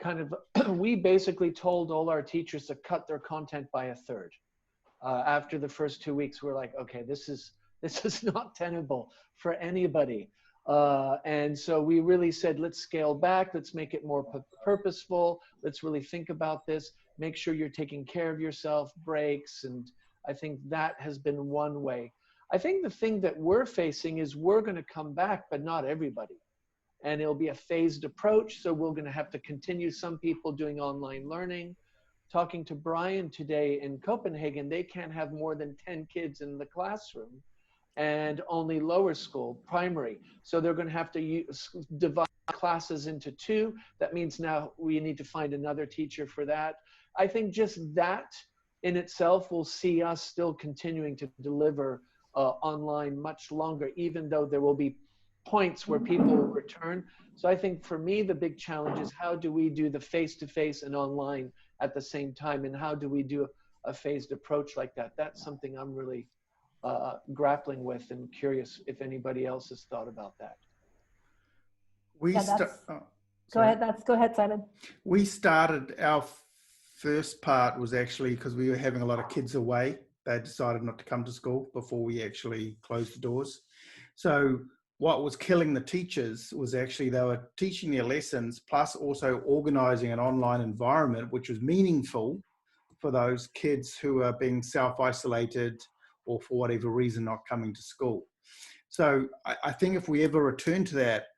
Speaker 10: kind of, we basically told all our teachers to cut their content by 1/3. After the first 2 weeks, we're like, okay, this is not tenable for anybody. And so we really said, let's scale back, let's make it more purposeful, let's really think about this, make sure you're taking care of yourself, breaks, and I think that has been one way. I think the thing that we're facing is we're going to come back, but not everybody. And it'll be a phased approach, so we're going to have to continue some people doing online learning. Talking to Brian today in Copenhagen, they can't have more than 10 kids in the classroom, and only lower school, primary. So they're going to have to divide classes into 2. That means now we need to find another teacher for that. I think just that in itself will see us still continuing to deliver online much longer, even though there will be points where people will return. So I think for me, the big challenge is how do we do the face-to-face and online at the same time, and how do we do a phased approach like that? That's something I'm really grappling with, and curious if anybody else has thought about that.
Speaker 3: Go ahead, Simon.
Speaker 2: We started our first part was actually because we were having a lot of kids away. They decided not to come to school before we actually closed the doors. So what was killing the teachers was actually they were teaching their lessons plus also organizing an online environment which was meaningful for those kids who are being self-isolated or for whatever reason not coming to school. So I think if we ever return to that,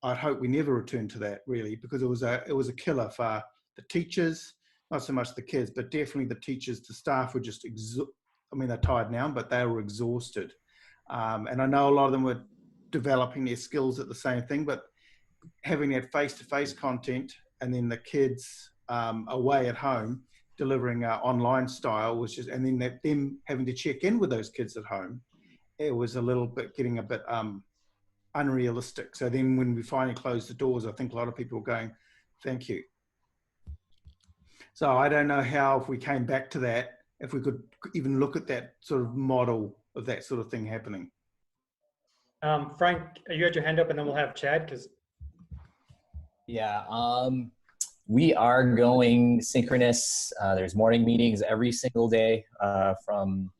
Speaker 2: I'd hope we never return to that really, because it was a killer for the teachers, not so much the kids, but definitely the teachers. The staff were just, they're tired now, but they were exhausted. And I know a lot of them were developing their skills at the same thing, but having that face-to-face content and then the kids away at home delivering online style was just, and then them having to check in with those kids at home, it was a little bit getting a bit unrealistic. So then when we finally closed the doors, I think a lot of people were going, thank you. So I don't know how, if we came back to that, if we could even look at that sort of model of that sort of thing happening.
Speaker 1: Frank, you had your hand up, and then we'll have Chad.
Speaker 15: Yeah, we are going synchronous. There's morning meetings every single day from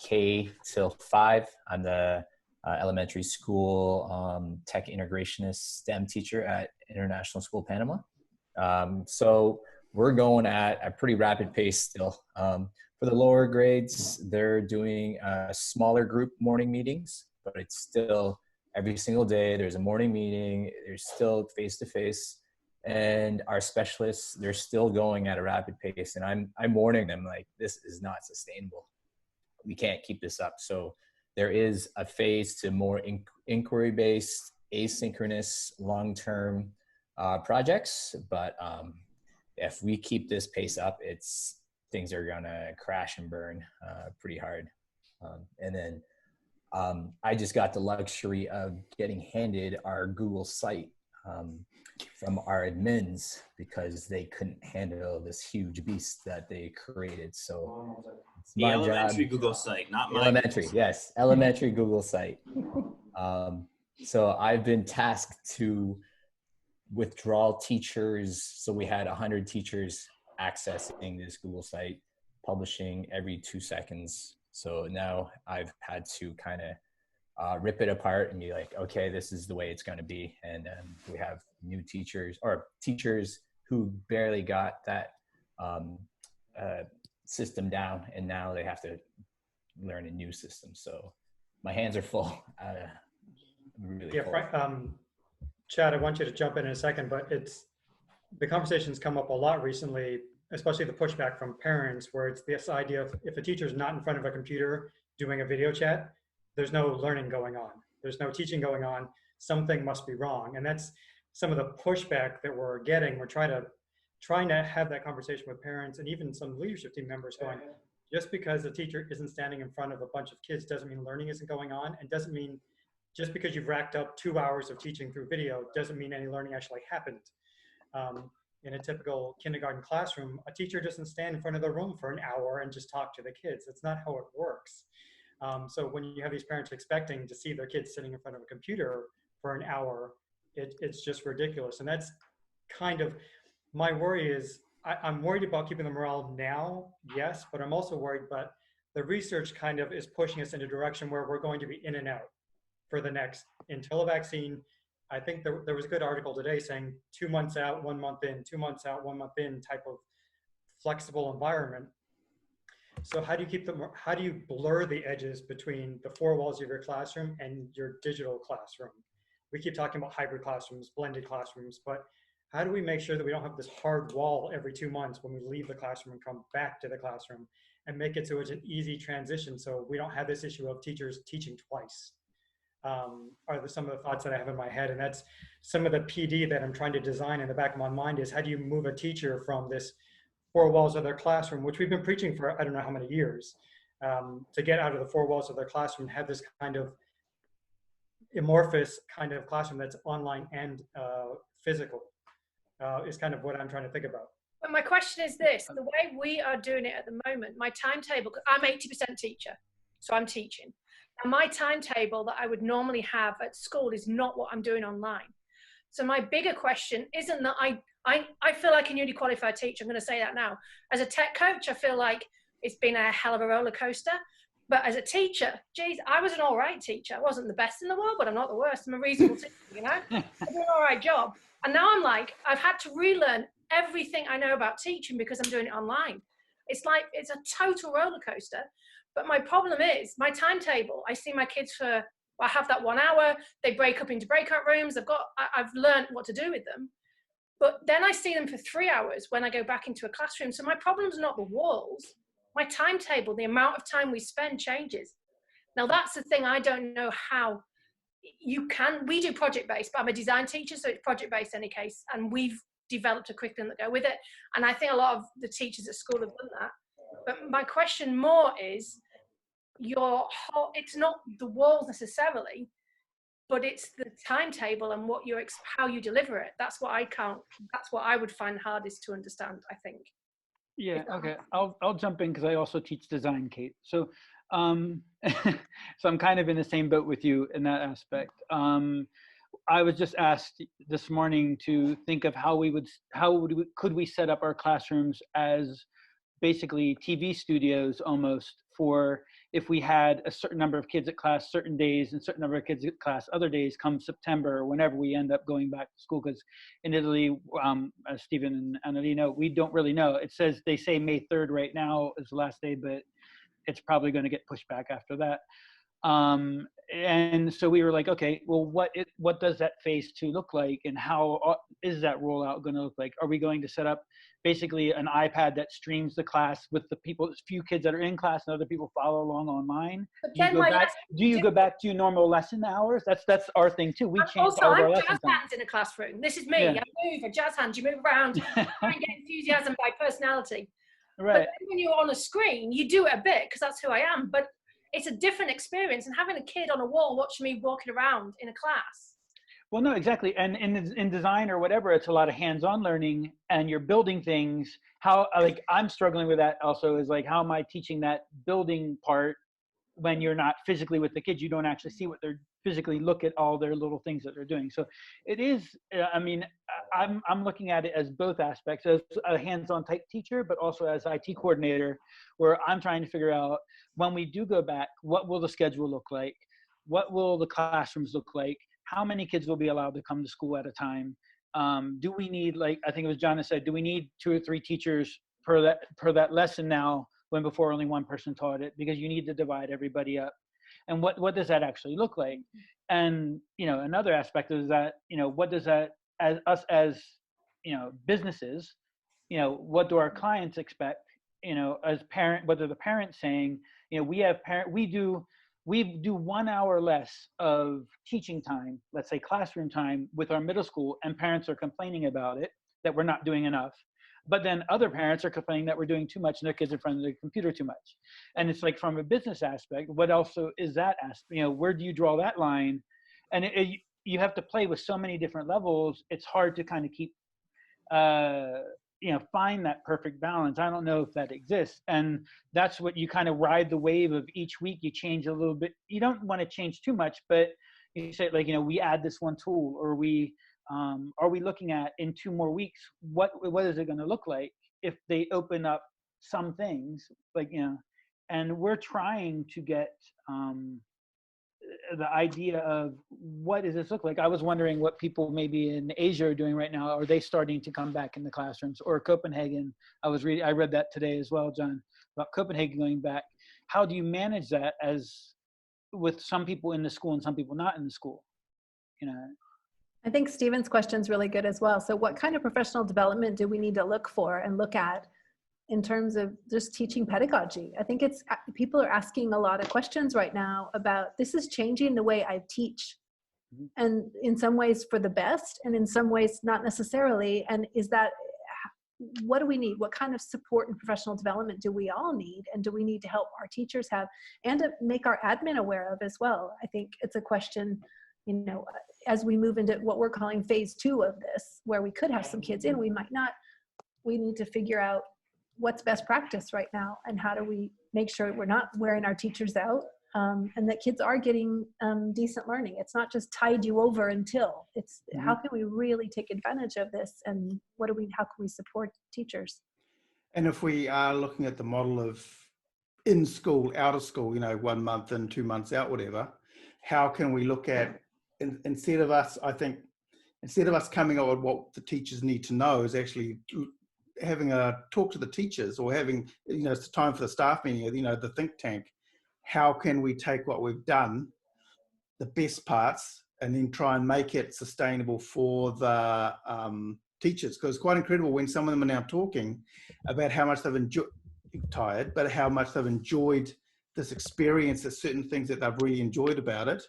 Speaker 15: K till 5. I'm the elementary school tech integrationist STEM teacher at International School Panama. So we're going at a pretty rapid pace still. For the lower grades, they're doing smaller group morning meetings, but it's still every single day. There's a morning meeting. There's still face-to-face. And our specialists, they're still going at a rapid pace. And I'm warning them, like, this is not sustainable. We can't keep this up. So there is a phase to more inquiry-based, asynchronous, long-term projects. But if we keep this pace up, things are gonna crash and burn pretty hard. And then I just got the luxury of getting handed our Google site from our admins because they couldn't handle this huge beast that they created. So it's
Speaker 13: the
Speaker 15: my
Speaker 13: elementary
Speaker 15: job.
Speaker 13: Google site, not my
Speaker 15: Elementary,
Speaker 13: Google.
Speaker 15: yes, elementary Google site. So I've been tasked to withdraw teachers. So we had 100 teachers accessing this Google site, publishing every 2 seconds. So now I've had to kind of rip it apart and be like, okay, this is the way it's going to be. And we have new teachers or teachers who barely got that system down, and now they have to learn a new system. So my hands are full. Really
Speaker 1: Yeah,
Speaker 15: full.
Speaker 1: Frank, Chad, I want you to jump in a second, but the conversation's come up a lot recently, especially the pushback from parents, where it's this idea of if a teacher's not in front of a computer doing a video chat, there's no learning going on. There's no teaching going on. Something must be wrong. And that's some of the pushback that we're getting. We're trying to have that conversation with parents and even some leadership team members going, just because a teacher isn't standing in front of a bunch of kids doesn't mean learning isn't going on, and doesn't mean just because you've racked up 2 hours of teaching through video doesn't mean any learning actually happened. In a typical kindergarten classroom, a teacher doesn't stand in front of the room for an hour and just talk to the kids. That's not how it works. So when you have these parents expecting to see their kids sitting in front of a computer for an hour, it's just ridiculous. And that's kind of my worry is, I'm worried about keeping the morale now, yes, but I'm also worried, but the research kind of is pushing us in a direction where we're going to be in and out for the next, until a vaccine. I think there was a good article today saying 2 months out, 1 month in, 2 months out, 1 month in type of flexible environment. So how do you blur the edges between the 4 walls of your classroom and your digital classroom? We keep talking about hybrid classrooms, blended classrooms, but how do we make sure that we don't have this hard wall every 2 months when we leave the classroom and come back to the classroom, and make it so it's an easy transition so we don't have this issue of teachers teaching twice? Are some of the thoughts that I have in my head, and that's some of the PD that I'm trying to design in the back of my mind is how do you move a teacher from this 4 walls of their classroom, which we've been preaching for I don't know how many years, to get out of the 4 walls of their classroom and have this kind of amorphous kind of classroom that's online and physical, is kind of what I'm trying to think about.
Speaker 4: But my question is this, the way we are doing it at the moment, my timetable, I'm 80% teacher, so I'm teaching. And my timetable that I would normally have at school is not what I'm doing online. So my bigger question isn't that I feel like a newly qualified teacher. I'm going to say that now. As a tech coach, I feel like it's been a hell of a roller coaster. But as a teacher, geez, I was an all right teacher. I wasn't the best in the world, but I'm not the worst. I'm a reasonable teacher, you know? I did an all right job. And now I'm like, I've had to relearn everything I know about teaching because I'm doing it online. It's like, it's a total roller coaster. But my problem is my timetable. I see my kids for, I have that 1 hour. They break up into breakout rooms. I've learned what to do with them. But then I see them for 3 hours when I go back into a classroom. So my problem's not the walls. My timetable, the amount of time we spend changes. Now that's the thing I don't know how you can, we do project-based, but I'm a design teacher, so it's project-based in any case. And we've developed a curriculum that go with it. And I think a lot of the teachers at school have done that. But my question more is, it's not the walls necessarily, but it's the timetable and what how you deliver it. That's what I would find hardest to understand, I think.
Speaker 9: Yeah, okay. I'll jump in because I also teach design, Kate. So so I'm kind of in the same boat with you in that aspect. I was just asked this morning to think of could we set up our classrooms as basically TV studios almost, for if we had a certain number of kids at class certain days and certain number of kids at class other days come September, or whenever we end up going back to school. Because in Italy, as Stephen and Annalena know, we don't really know. They say May 3rd right now is the last day, but it's probably going to get pushed back after that. And so we were like, okay, well, what does that phase 2 look like, and how is that rollout going to look like? Are we going to set up basically an iPad that streams the class with the few kids that are in class and other people follow along online? Do you go back to normal lesson hours? That's our thing too. We change all of our lesson
Speaker 4: jazz hands in a classroom. This is me. Yeah. I move a jazz hands. You move around. You try and get enthusiasm by personality.
Speaker 9: Right.
Speaker 4: But then when you're on a screen, you do it a bit because that's who I am. But it's a different experience, and having a kid on a wall watching me walking around in a class.
Speaker 9: Well, no, exactly. And in design or whatever, it's a lot of hands-on learning, and you're building things. I'm struggling with that also, is like, how am I teaching that building part when you're not physically with the kids? You don't actually see what they're physically look at all their little things that they're doing. So it is, I mean, I'm looking at it as both aspects, as a hands-on type teacher, but also as IT coordinator, where I'm trying to figure out, when we do go back, what will the schedule look like? What will the classrooms look like? How many kids will be allowed to come to school at a time? Do we need, like, I think it was John that said, do we need 2 or 3 teachers per that lesson now, when before only one person taught it? Because you need to divide everybody up. And what does that actually look like? And, another aspect is that, what does that, as businesses, what do our clients expect? As what are the parents saying? We do 1 hour less of teaching time, let's say classroom time, with our middle school, and parents are complaining about it, that we're not doing enough. But then other parents are complaining that we're doing too much and their kids are in front of the computer too much. And it's like, from a business aspect, what also is that aspect? Where do you draw that line? And you have to play with so many different levels. It's hard to kind of keep, find that perfect balance. I don't know if that exists. And that's what you kind of ride the wave of each week. You change a little bit. You don't want to change too much, but you say, like, we add this one tool, or are we looking at, in 2 more weeks, what is it going to look like if they open up some things, and we're trying to get the idea of what does this look like. I was wondering what people maybe in Asia are doing right now. Are they starting to come back in the classrooms? Or Copenhagen, I read that today as well, John, about Copenhagen going back. How do you manage that as with some people in the school and some people not in the school?
Speaker 3: I think Stephen's question is really good as well. So what kind of professional development do we need to look for and look at in terms of just teaching pedagogy? I think people are asking a lot of questions right now about, this is changing the way I teach. Mm-hmm. And in some ways for the best, and in some ways not necessarily. And what do we need? What kind of support and professional development do we all need? And do we need to help our teachers have, and to make our admin aware of as well? I think it's a question, as we move into what we're calling phase 2 of this, where we could have some kids in, we might not. We need to figure out what's best practice right now, and how do we make sure we're not wearing our teachers out, and that kids are getting decent learning. It's not just tide you over until. It's how can we really take advantage of this, and how can we support teachers?
Speaker 2: And if we are looking at the model of in school, out of school, 1 month in, 2 months out, whatever, how can we look at, instead of us coming up with what the teachers need to know, is actually having a talk to the teachers, or having, it's time for the staff meeting, the think tank. How can we take what we've done, the best parts, and then try and make it sustainable for the teachers? Because it's quite incredible when some of them are now talking about how much they've how much they've enjoyed this experience. There's certain things that they've really enjoyed about it.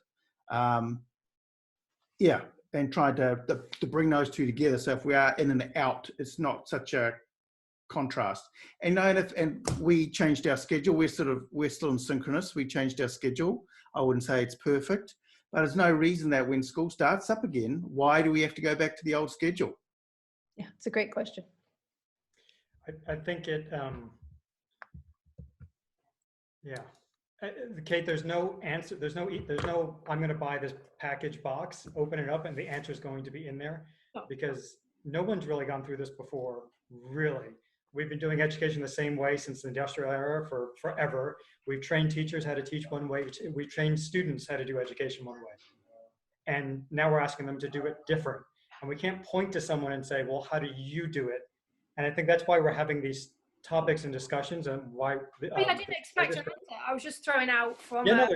Speaker 2: And trying to bring those two together. So if we are in and out, it's not such a contrast. And we changed our schedule. We're still in synchronous. We changed our schedule. I wouldn't say it's perfect, but there's no reason that when school starts up again, why do we have to go back to the old schedule?
Speaker 3: Yeah, it's a great question.
Speaker 1: I think Kate, there's no answer. There's no, I'm going to buy this package box, open it up, and the answer is going to be in there, because no one's really gone through this before, really. We've been doing education the same way since the industrial era for forever. We've trained teachers how to teach one way. We've trained students how to do education one way. And now we're asking them to do it different. And we can't point to someone and say, well, how do you do it? And I think that's why we're having these topics and discussions, and why.
Speaker 4: I didn't expect an answer. I was just throwing out from a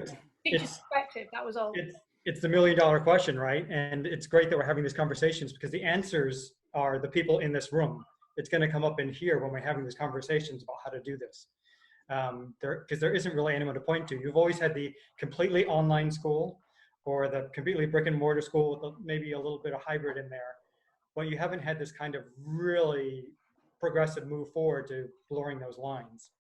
Speaker 4: teacher's perspective. That was all.
Speaker 1: It's the $1 million question, right? And it's great that we're having these conversations, because the answers are the people in this room. It's going to come up in here when we're having these conversations about how to do this. Because there isn't really anyone to point to. You've always had the completely online school, or the completely brick and mortar school with maybe a little bit of hybrid in there, but you haven't had this kind of really progressive move forward to blurring those lines.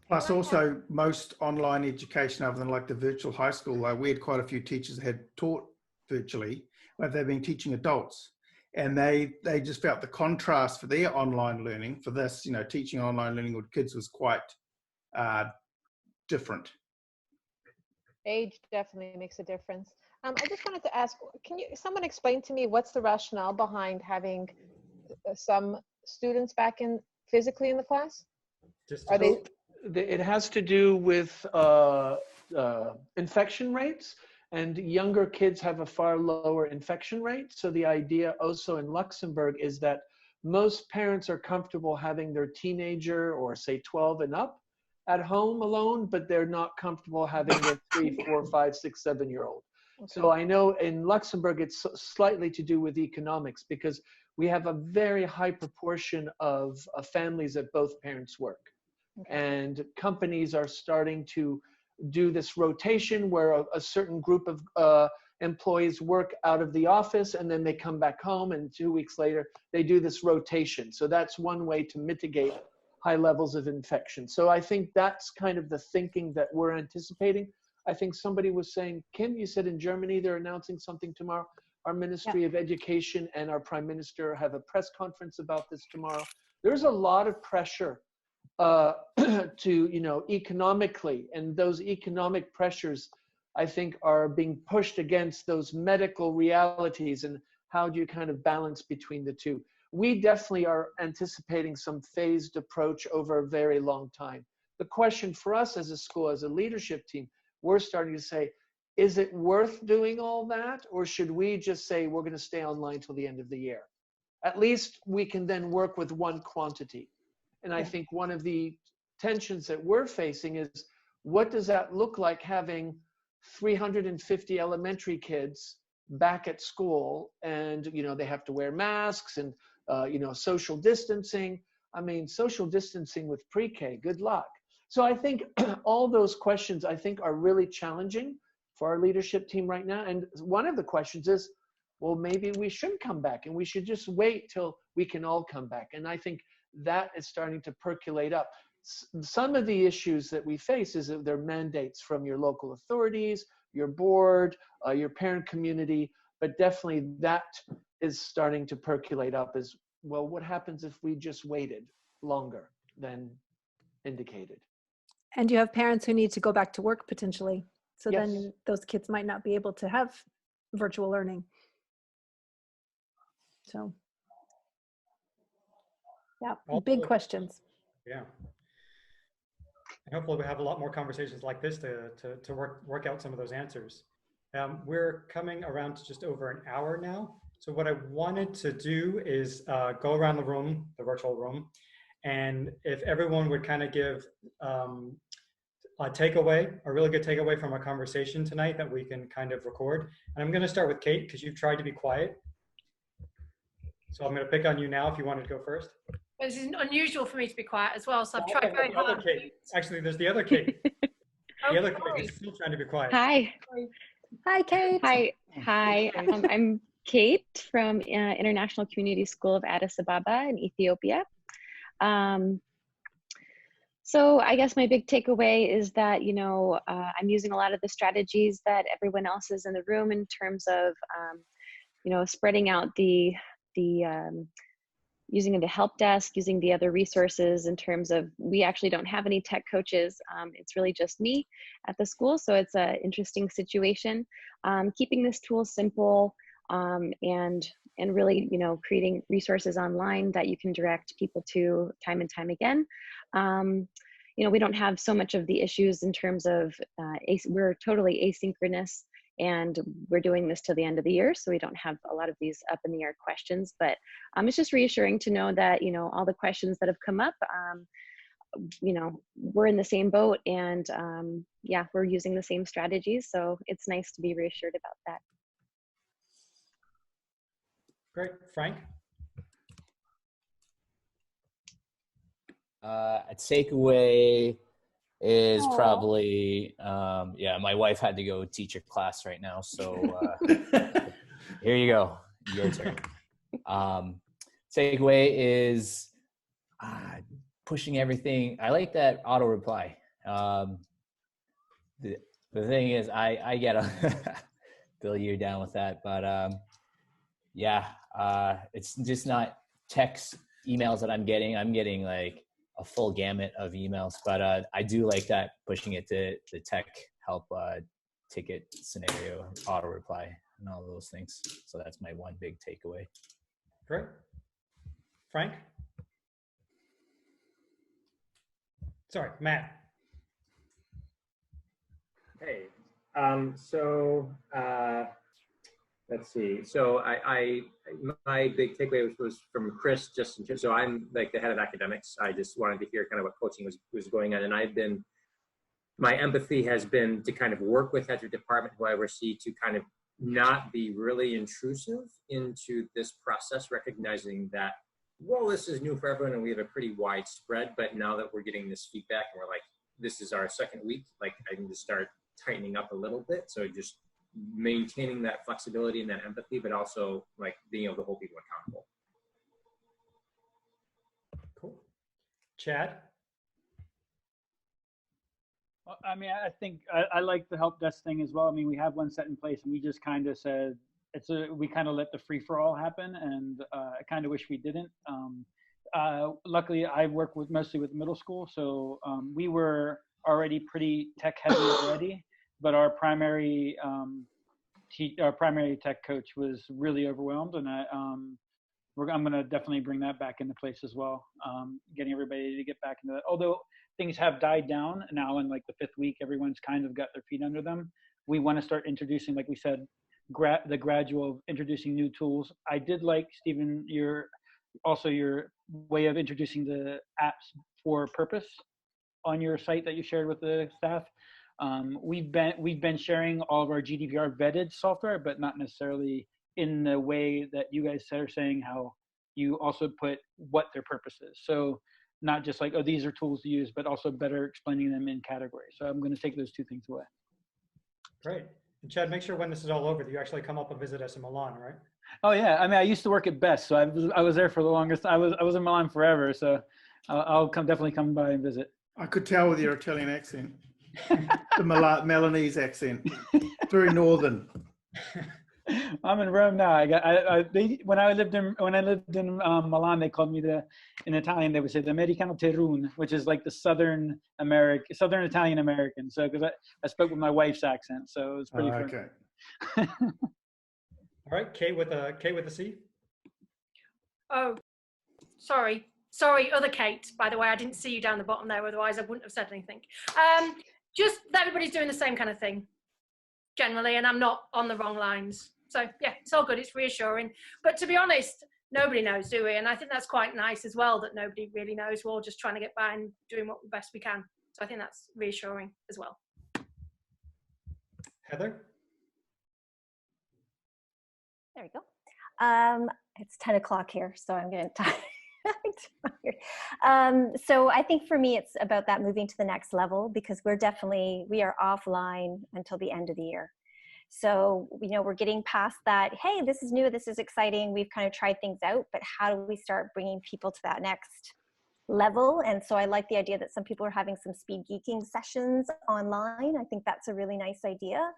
Speaker 2: Plus also most online education, other than like the virtual high school, we had quite a few teachers that had taught virtually, but they've been teaching adults. And they just felt the contrast for their online learning, for this, teaching online learning with kids was quite different.
Speaker 5: Age definitely makes a difference. I just wanted to ask, can someone explain to me what's the rationale behind having some students back physically in the class?
Speaker 10: It has to do with infection rates. And younger kids have a far lower infection rate. So the idea also in Luxembourg is that most parents are comfortable having their teenager, or say 12 and up, at home alone, but they're not comfortable having their 3, 4, 5, 6, 7-year-old. Okay. So I know in Luxembourg, it's slightly to do with economics, because we have a very high proportion of families that both parents work. Okay. And companies are starting to do this rotation where a certain group of employees work out of the office, and then they come back home, and 2 weeks later they do this rotation. So that's one way to mitigate high levels of infection. So I think that's kind of the thinking that we're anticipating. I think somebody was saying, Kim, you said in Germany they're announcing something tomorrow. Our Ministry of Education and our Prime Minister have a press conference about this tomorrow. There's a lot of pressure to, economically, and those economic pressures, I think, are being pushed against those medical realities, and how do you kind of balance between the two? We definitely are anticipating some phased approach over a very long time. The question for us as a school, as a leadership team, we're starting to say, is it worth doing all that? Or should we just say we're going to stay online till the end of the year? At least we can then work with one quantity. And I think one of the tensions that we're facing is, what does that look like having 350 elementary kids back at school, and they have to wear masks, and social distancing. I mean, social distancing with pre-K, good luck. So I think all those questions, I think, are really challenging for our leadership team right now. And one of the questions is, well, maybe we shouldn't come back, and we should just wait till we can all come back. And I think that is starting to percolate up. Some of the issues that we face is that there are mandates from your local authorities, your board, your parent community, but definitely that is starting to percolate up as well. What happens if we just waited longer than indicated?
Speaker 3: And you have parents who need to go back to work potentially. So
Speaker 10: Yes.
Speaker 3: then those kids might not be able to have virtual learning. So, yeah, big questions.
Speaker 1: Yeah. And hopefully we have a lot more conversations like this to work out some of those answers. We're coming around to just over an hour now. So what I wanted to do is go around the room, the virtual room, and if everyone would kind of give a takeaway, a really good takeaway from our conversation tonight that we can kind of record. And I'm going to start with Kate because you've tried to be quiet. So I'm going to pick on you now if you wanted to go first.
Speaker 4: This is unusual for me to be quiet as well, so I've tried very hard.
Speaker 1: Actually, there's the other Kate. The other Kate is still trying to be quiet.
Speaker 16: Hi.
Speaker 3: Hi, Kate.
Speaker 16: Hi. I'm Kate from International Community School of Addis Ababa in Ethiopia. So I guess my big takeaway is that, I'm using a lot of the strategies that everyone else is in the room in terms of, spreading out using the help desk, using the other resources in terms of, we actually don't have any tech coaches. It's really just me at the school. So it's an interesting situation. Keeping this tool simple and really, creating resources online that you can direct people to time and time again. We don't have so much of the issues in terms of, we're totally asynchronous, and we're doing this till the end of the year, so we don't have a lot of these up in the air questions, but it's just reassuring to know that, all the questions that have come up, we're in the same boat, and yeah, we're using the same strategies, so it's nice to be reassured about that.
Speaker 1: Great. Frank?
Speaker 15: A takeaway is probably, my wife had to go teach a class right now. So here you go, your turn. Takeaway is pushing everything. I like that auto reply. The thing is, I get Bill, you're down with that, but it's just not text emails that I'm getting. I'm getting like a full gamut of emails, but I do like that, pushing it to the tech help ticket scenario, auto reply, and all those things. So that's my one big takeaway.
Speaker 1: Great. Frank? Sorry, Matt.
Speaker 8: Hey, let's see. So my big takeaway was from Chris, so I'm like the head of academics. I just wanted to hear kind of what coaching was going on. And my empathy has been to kind of work with heads of department who I oversee to kind of not be really intrusive into this process, recognizing that, well, this is new for everyone and we have a pretty wide spread, but now that we're getting this feedback and we're like, this is our second week, like I can just start tightening up a little bit. So just maintaining that flexibility and that empathy, but also like being able to hold people accountable.
Speaker 1: Cool. Chad?
Speaker 9: I mean, I think I like the help desk thing as well. I mean, we have one set in place, and we just kind of said we kind of let the free for all happen, and I kind of wish we didn't. Luckily, I work mostly with middle school, so we were already pretty tech heavy already, but our primary tech coach was really overwhelmed, and I'm going to definitely bring that back into place as well. Getting everybody to get back into that. Although things have died down now in like the 5th week, everyone's kind of got their feet under them. We want to start introducing, like we said, the gradual introducing new tools. I did like, Stephen, your way of introducing the apps for purpose on your site that you shared with the staff. We've been sharing all of our GDPR vetted software, but not necessarily in the way that you guys are saying, how you also put what their purpose is. So not just like, oh, these are tools to use, but also better explaining them in categories. So I'm going to take those 2 things away.
Speaker 1: Great. And Chad, make sure when this is all over that you actually come up and visit us in Milan, right?
Speaker 9: Oh yeah, I mean, I used to work at Best, so I was there for the longest. I was in Milan forever, so I'll definitely come by and visit.
Speaker 2: I could tell with your Italian accent, the Milanese accent, very northern.
Speaker 9: I'm in Rome now. When I lived in Milan, they called me in Italian they would say the Americano Terrun, which is like the Southern Italian American. So because I spoke with my wife's accent, so it was pretty fun.
Speaker 2: Okay.
Speaker 1: All right, K with a C.
Speaker 4: Oh, sorry, other Kate. By the way, I didn't see you down the bottom there. Otherwise, I wouldn't have said anything. Just that everybody's doing the same kind of thing, generally, and I'm not on the wrong lines. So yeah, it's all good. It's reassuring. But to be honest, nobody knows, do we? And I think that's quite nice as well, that nobody really knows. We're all just trying to get by and doing what best we can. So I think that's reassuring as well.
Speaker 1: Heather?
Speaker 14: There we go. It's 10 o'clock here, so I'm getting tired. So I think for me, it's about that moving to the next level, because we are offline until the end of the year. So, we're getting past that, hey, this is new, this is exciting, we've kind of tried things out, but how do we start bringing people to that next level? And so I like the idea that some people are having some speed geeking sessions online. I think that's a really nice idea.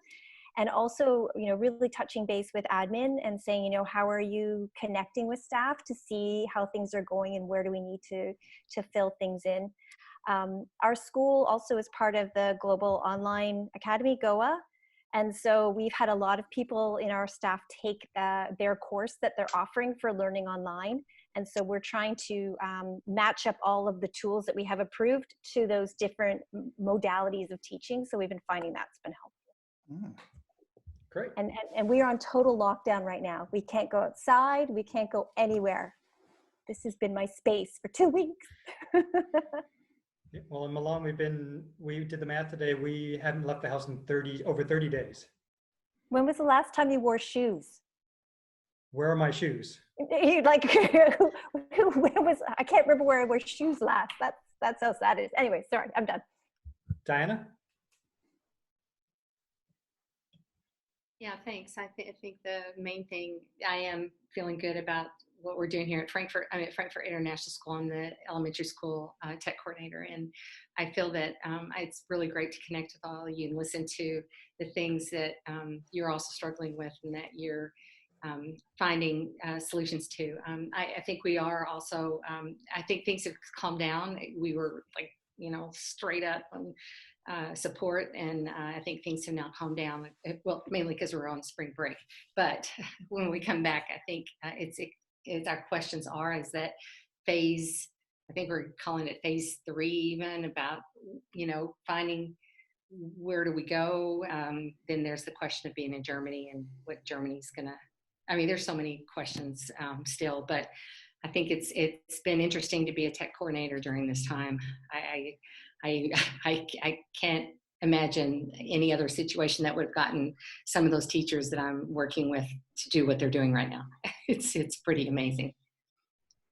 Speaker 14: And also, really touching base with admin and saying, how are you connecting with staff to see how things are going and where do we need to fill things in. Our school also is part of the Global Online Academy, GOA. And so we've had a lot of people in our staff take their course that they're offering for learning online. And so we're trying to match up all of the tools that we have approved to those different modalities of teaching. So we've been finding that's been helpful.
Speaker 1: Great.
Speaker 14: And we are on total lockdown right now. We can't go outside. We can't go anywhere. This has been my space for 2 weeks.
Speaker 1: Yeah, well, in Milan, we did the math today. We haven't left the house in over 30 days.
Speaker 14: When was the last time you wore shoes?
Speaker 1: Where are my shoes?
Speaker 14: I can't remember where I wore shoes last. That's how sad it is. Anyway, sorry, I'm done.
Speaker 1: Diana?
Speaker 17: Yeah, thanks. I think the main thing, I am feeling good about what we're doing here at Frankfurt. I'm at Frankfurt International School. I'm the elementary school tech coordinator, and I feel that it's really great to connect with all of you and listen to the things that you're also struggling with and that you're finding solutions to. I think we are also, I think things have calmed down. We were like, straight up support, and I think things have now calmed down. Well, mainly because we're on spring break. But when we come back, I think it's our questions is that phase. I think we're calling it phase 3, even about finding where do we go. Then there's the question of being in Germany and what Germany's gonna. I mean, there's so many questions still, but I think it's been interesting to be a tech coordinator during this time. I can't imagine any other situation that would have gotten some of those teachers that I'm working with to do what they're doing right now. It's pretty amazing.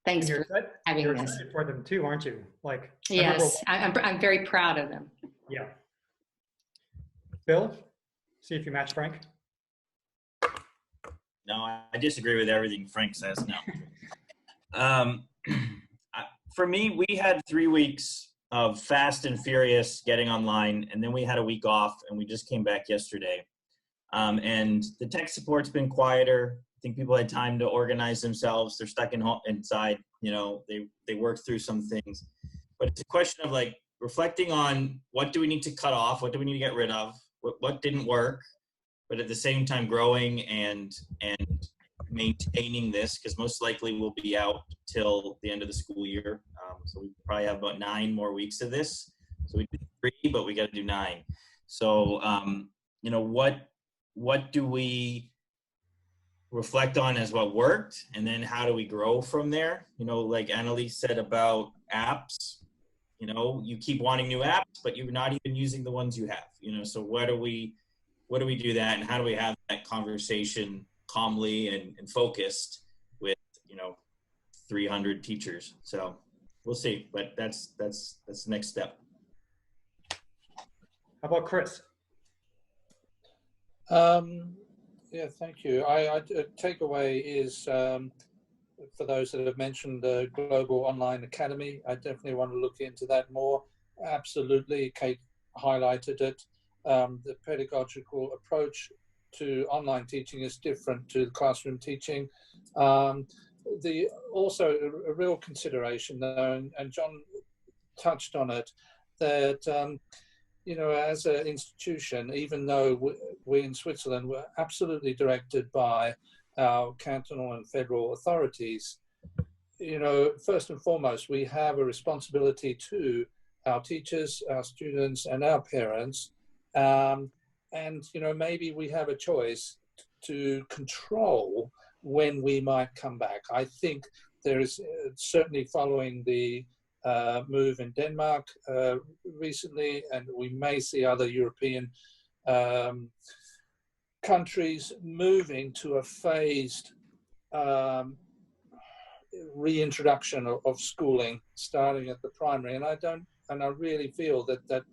Speaker 17: Thanks for having
Speaker 1: you're
Speaker 17: this.
Speaker 1: excited for them too, aren't you? Like,
Speaker 17: Yes, I'm very proud of them.
Speaker 1: Yeah. Bill, see if you match Frank.
Speaker 13: No, I disagree with everything Frank says now. For me, we had 3 weeks of fast and furious getting online, and then we had a week off, and we just came back yesterday. And the tech support's been quieter. I think people had time to organize themselves. They're stuck inside, they worked through some things. But it's a question of like reflecting on what do we need to cut off? What do we need to get rid of? What didn't work? But at the same time growing and maintaining this, because most likely we'll be out till the end of the school year. So we probably have about 9 more weeks of this. So we did 3, but we got to do 9. So, what do we reflect on as what worked? And then how do we grow from there? Like Annalise said about apps, you keep wanting new apps, but you're not even using the ones you have, so what do we do that, and how do we have that conversation calmly and focused with 300 teachers? So we'll see, but that's the next step.
Speaker 1: How about Chris?
Speaker 7: Yeah, thank you. I takeaway is for those that have mentioned the Global Online Academy, I definitely want to look into that more. Absolutely, Kate highlighted it. The pedagogical approach to online teaching is different to classroom teaching. Also a real consideration though, and John touched on it, that you know, as an institution, even though we in Switzerland were absolutely directed by our cantonal and federal authorities, you know, first and foremost, we have a responsibility to our teachers, our students, and our parents. And, you know, maybe we have a choice to control when we might come back. I think there is certainly, following the move in Denmark recently, and we may see other European countries moving to a phased reintroduction of schooling, starting at the primary. And I really feel that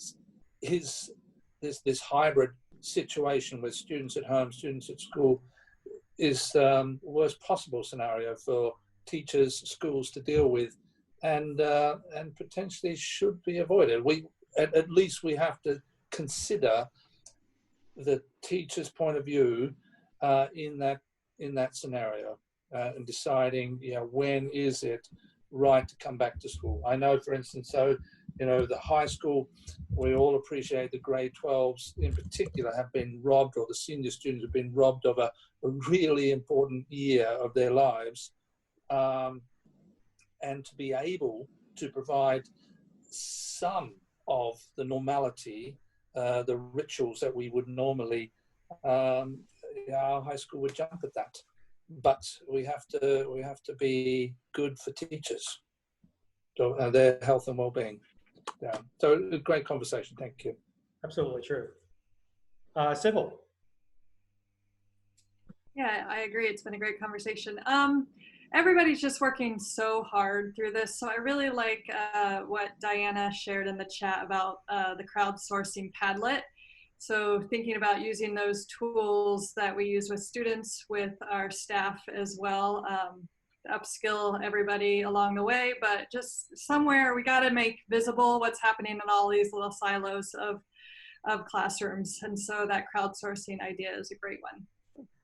Speaker 7: this hybrid situation with students at home, students at school, is worst possible scenario for teachers, schools to deal with, and potentially should be avoided. At least we have to consider the teacher's point of view in that scenario, and deciding, you know, when is it right to come back to school. I know, for instance, so, you know, the high school, we all appreciate the grade 12s in particular have been robbed, or the senior students have been robbed of a really important year of their lives. And to be able to provide some of the normality, the rituals that we would normally, our high school would jump at that. But we have to be good for teachers, so their health and well-being. Yeah. So a great conversation. Thank you.
Speaker 1: Absolutely true. Sybil.
Speaker 11: Yeah, I agree. It's been a great conversation. Everybody's just working so hard through this. So I really like what Diana shared in the chat about the crowdsourcing Padlet. So thinking about using those tools that we use with students, with our staff as well, upskill everybody along the way, but just somewhere we got to make visible what's happening in all these little silos of classrooms. And so that crowdsourcing idea is a great one.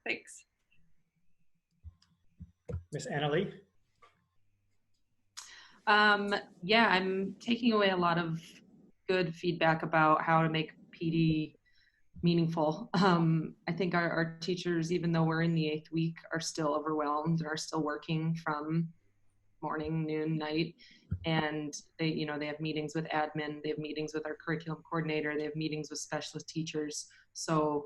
Speaker 11: Thanks.
Speaker 1: Miss Annalee?
Speaker 12: Yeah, I'm taking away a lot of good feedback about how to make PD meaningful. I think our teachers, even though we're in the 8th week, are still overwhelmed, are still working from morning, noon, night. And they, you know, they have meetings with admin, they have meetings with our curriculum coordinator, they have meetings with specialist teachers. So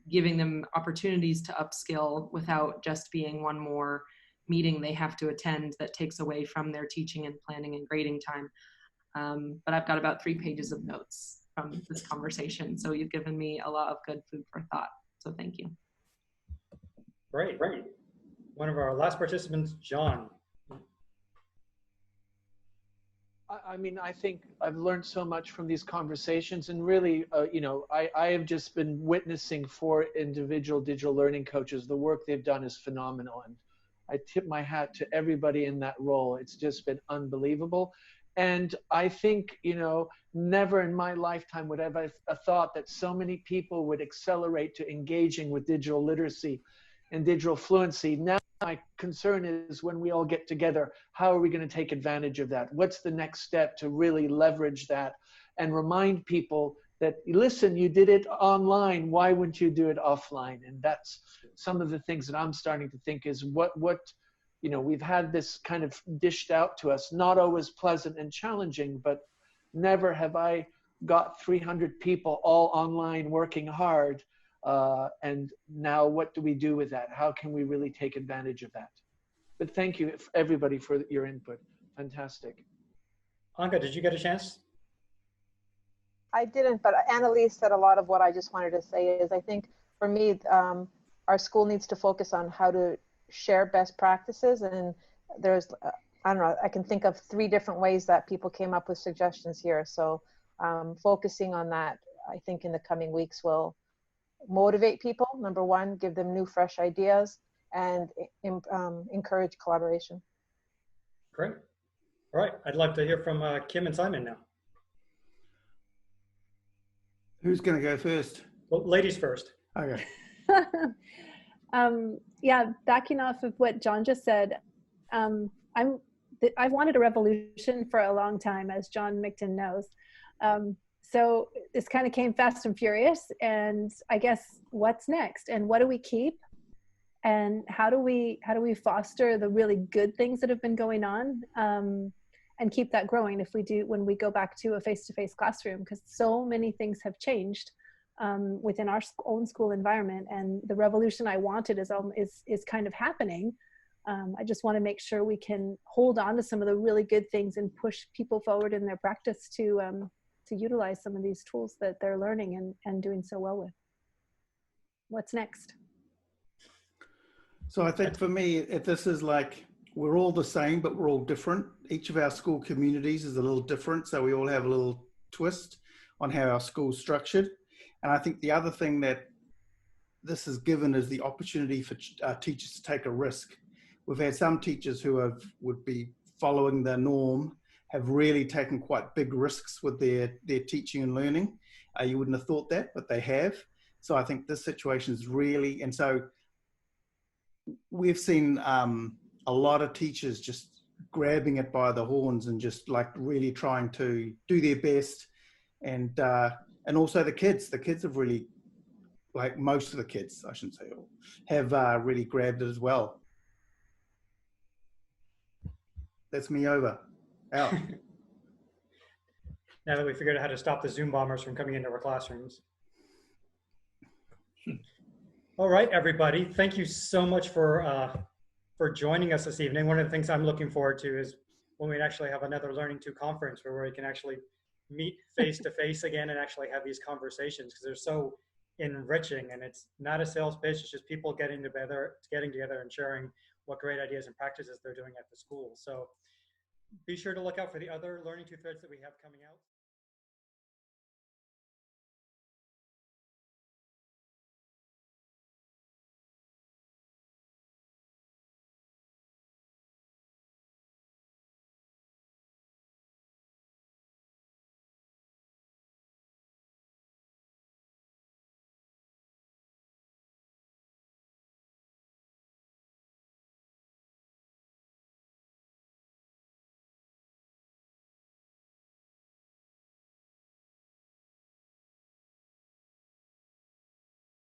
Speaker 12: giving them opportunities to upskill without just being one more meeting they have to attend that takes away from their teaching and planning and grading time. But I've got about 3 pages of notes from this conversation. So you've given me a lot of good food for thought. So thank you.
Speaker 1: Great. One of our last participants, John.
Speaker 10: I mean, I think I've learned so much from these conversations, and really, you know, I have just been witnessing 4 individual digital learning coaches. The work they've done is phenomenal, and I tip my hat to everybody in that role. It's just been unbelievable. And I think, you know, never in my lifetime would I have thought that so many people would accelerate to engaging with digital literacy and digital fluency. Now my concern is, when we all get together, how are we going to take advantage of that? What's the next step to really leverage that and remind people that, listen, you did it online, why wouldn't you do it offline? And that's some of the things that I'm starting to think is what you know, we've had this kind of dished out to us, not always pleasant and challenging, but never have I got 300 people all online working hard. And now what do we do with that? How can we really take advantage of that? But thank you, everybody, for your input. Fantastic.
Speaker 1: Anka, did you get a chance?
Speaker 5: I didn't, but Annalise said a lot of what I just wanted to say is, I think for me, our school needs to focus on how to share best practices. And there's, I don't know, I can think of 3 different ways that people came up with suggestions here. So focusing on that, I think in the coming weeks will motivate people, number 1, give them new, fresh ideas, and encourage collaboration.
Speaker 1: Great. All right, I'd like to hear from Kim and Simon now.
Speaker 2: Who's going to go first?
Speaker 1: Well, ladies first.
Speaker 2: Okay.
Speaker 3: Yeah, backing off of what John just said, I've wanted a revolution for a long time, as John Micton knows. So this kind of came fast and furious, and I guess what's next, and what do we keep, and how do we foster the really good things that have been going on, and keep that growing when we go back to a face-to-face classroom, because so many things have changed within our own school environment, and the revolution I wanted is kind of happening. I just want to make sure we can hold on to some of the really good things and push people forward in their practice to utilize some of these tools that they're learning and doing so well with. What's next?
Speaker 2: So I think for me, this is like, we're all the same, but we're all different. Each of our school communities is a little different. So we all have a little twist on how our school's structured. And I think the other thing that this has given is the opportunity for teachers to take a risk. We've had some teachers who would be following the norm, have really taken quite big risks with their teaching and learning. You wouldn't have thought that, but they have. So I think this situation is really, and so we've seen a lot of teachers just grabbing it by the horns and just like really trying to do their best. And also the kids have really, like most of the kids, I shouldn't say all, have really grabbed it as well. That's me over. Out.
Speaker 1: Now that we figured out how to stop the Zoom bombers from coming into our classrooms. All right, everybody. Thank you so much for joining us this evening. One of the things I'm looking forward to is when we actually have another Learning to conference where we can actually meet face to face again and actually have these conversations, because they're so enriching, and it's not a sales pitch. It's just people getting together and sharing what great ideas and practices they're doing at the school. So be sure to look out for the other Learning to threads that we have coming out.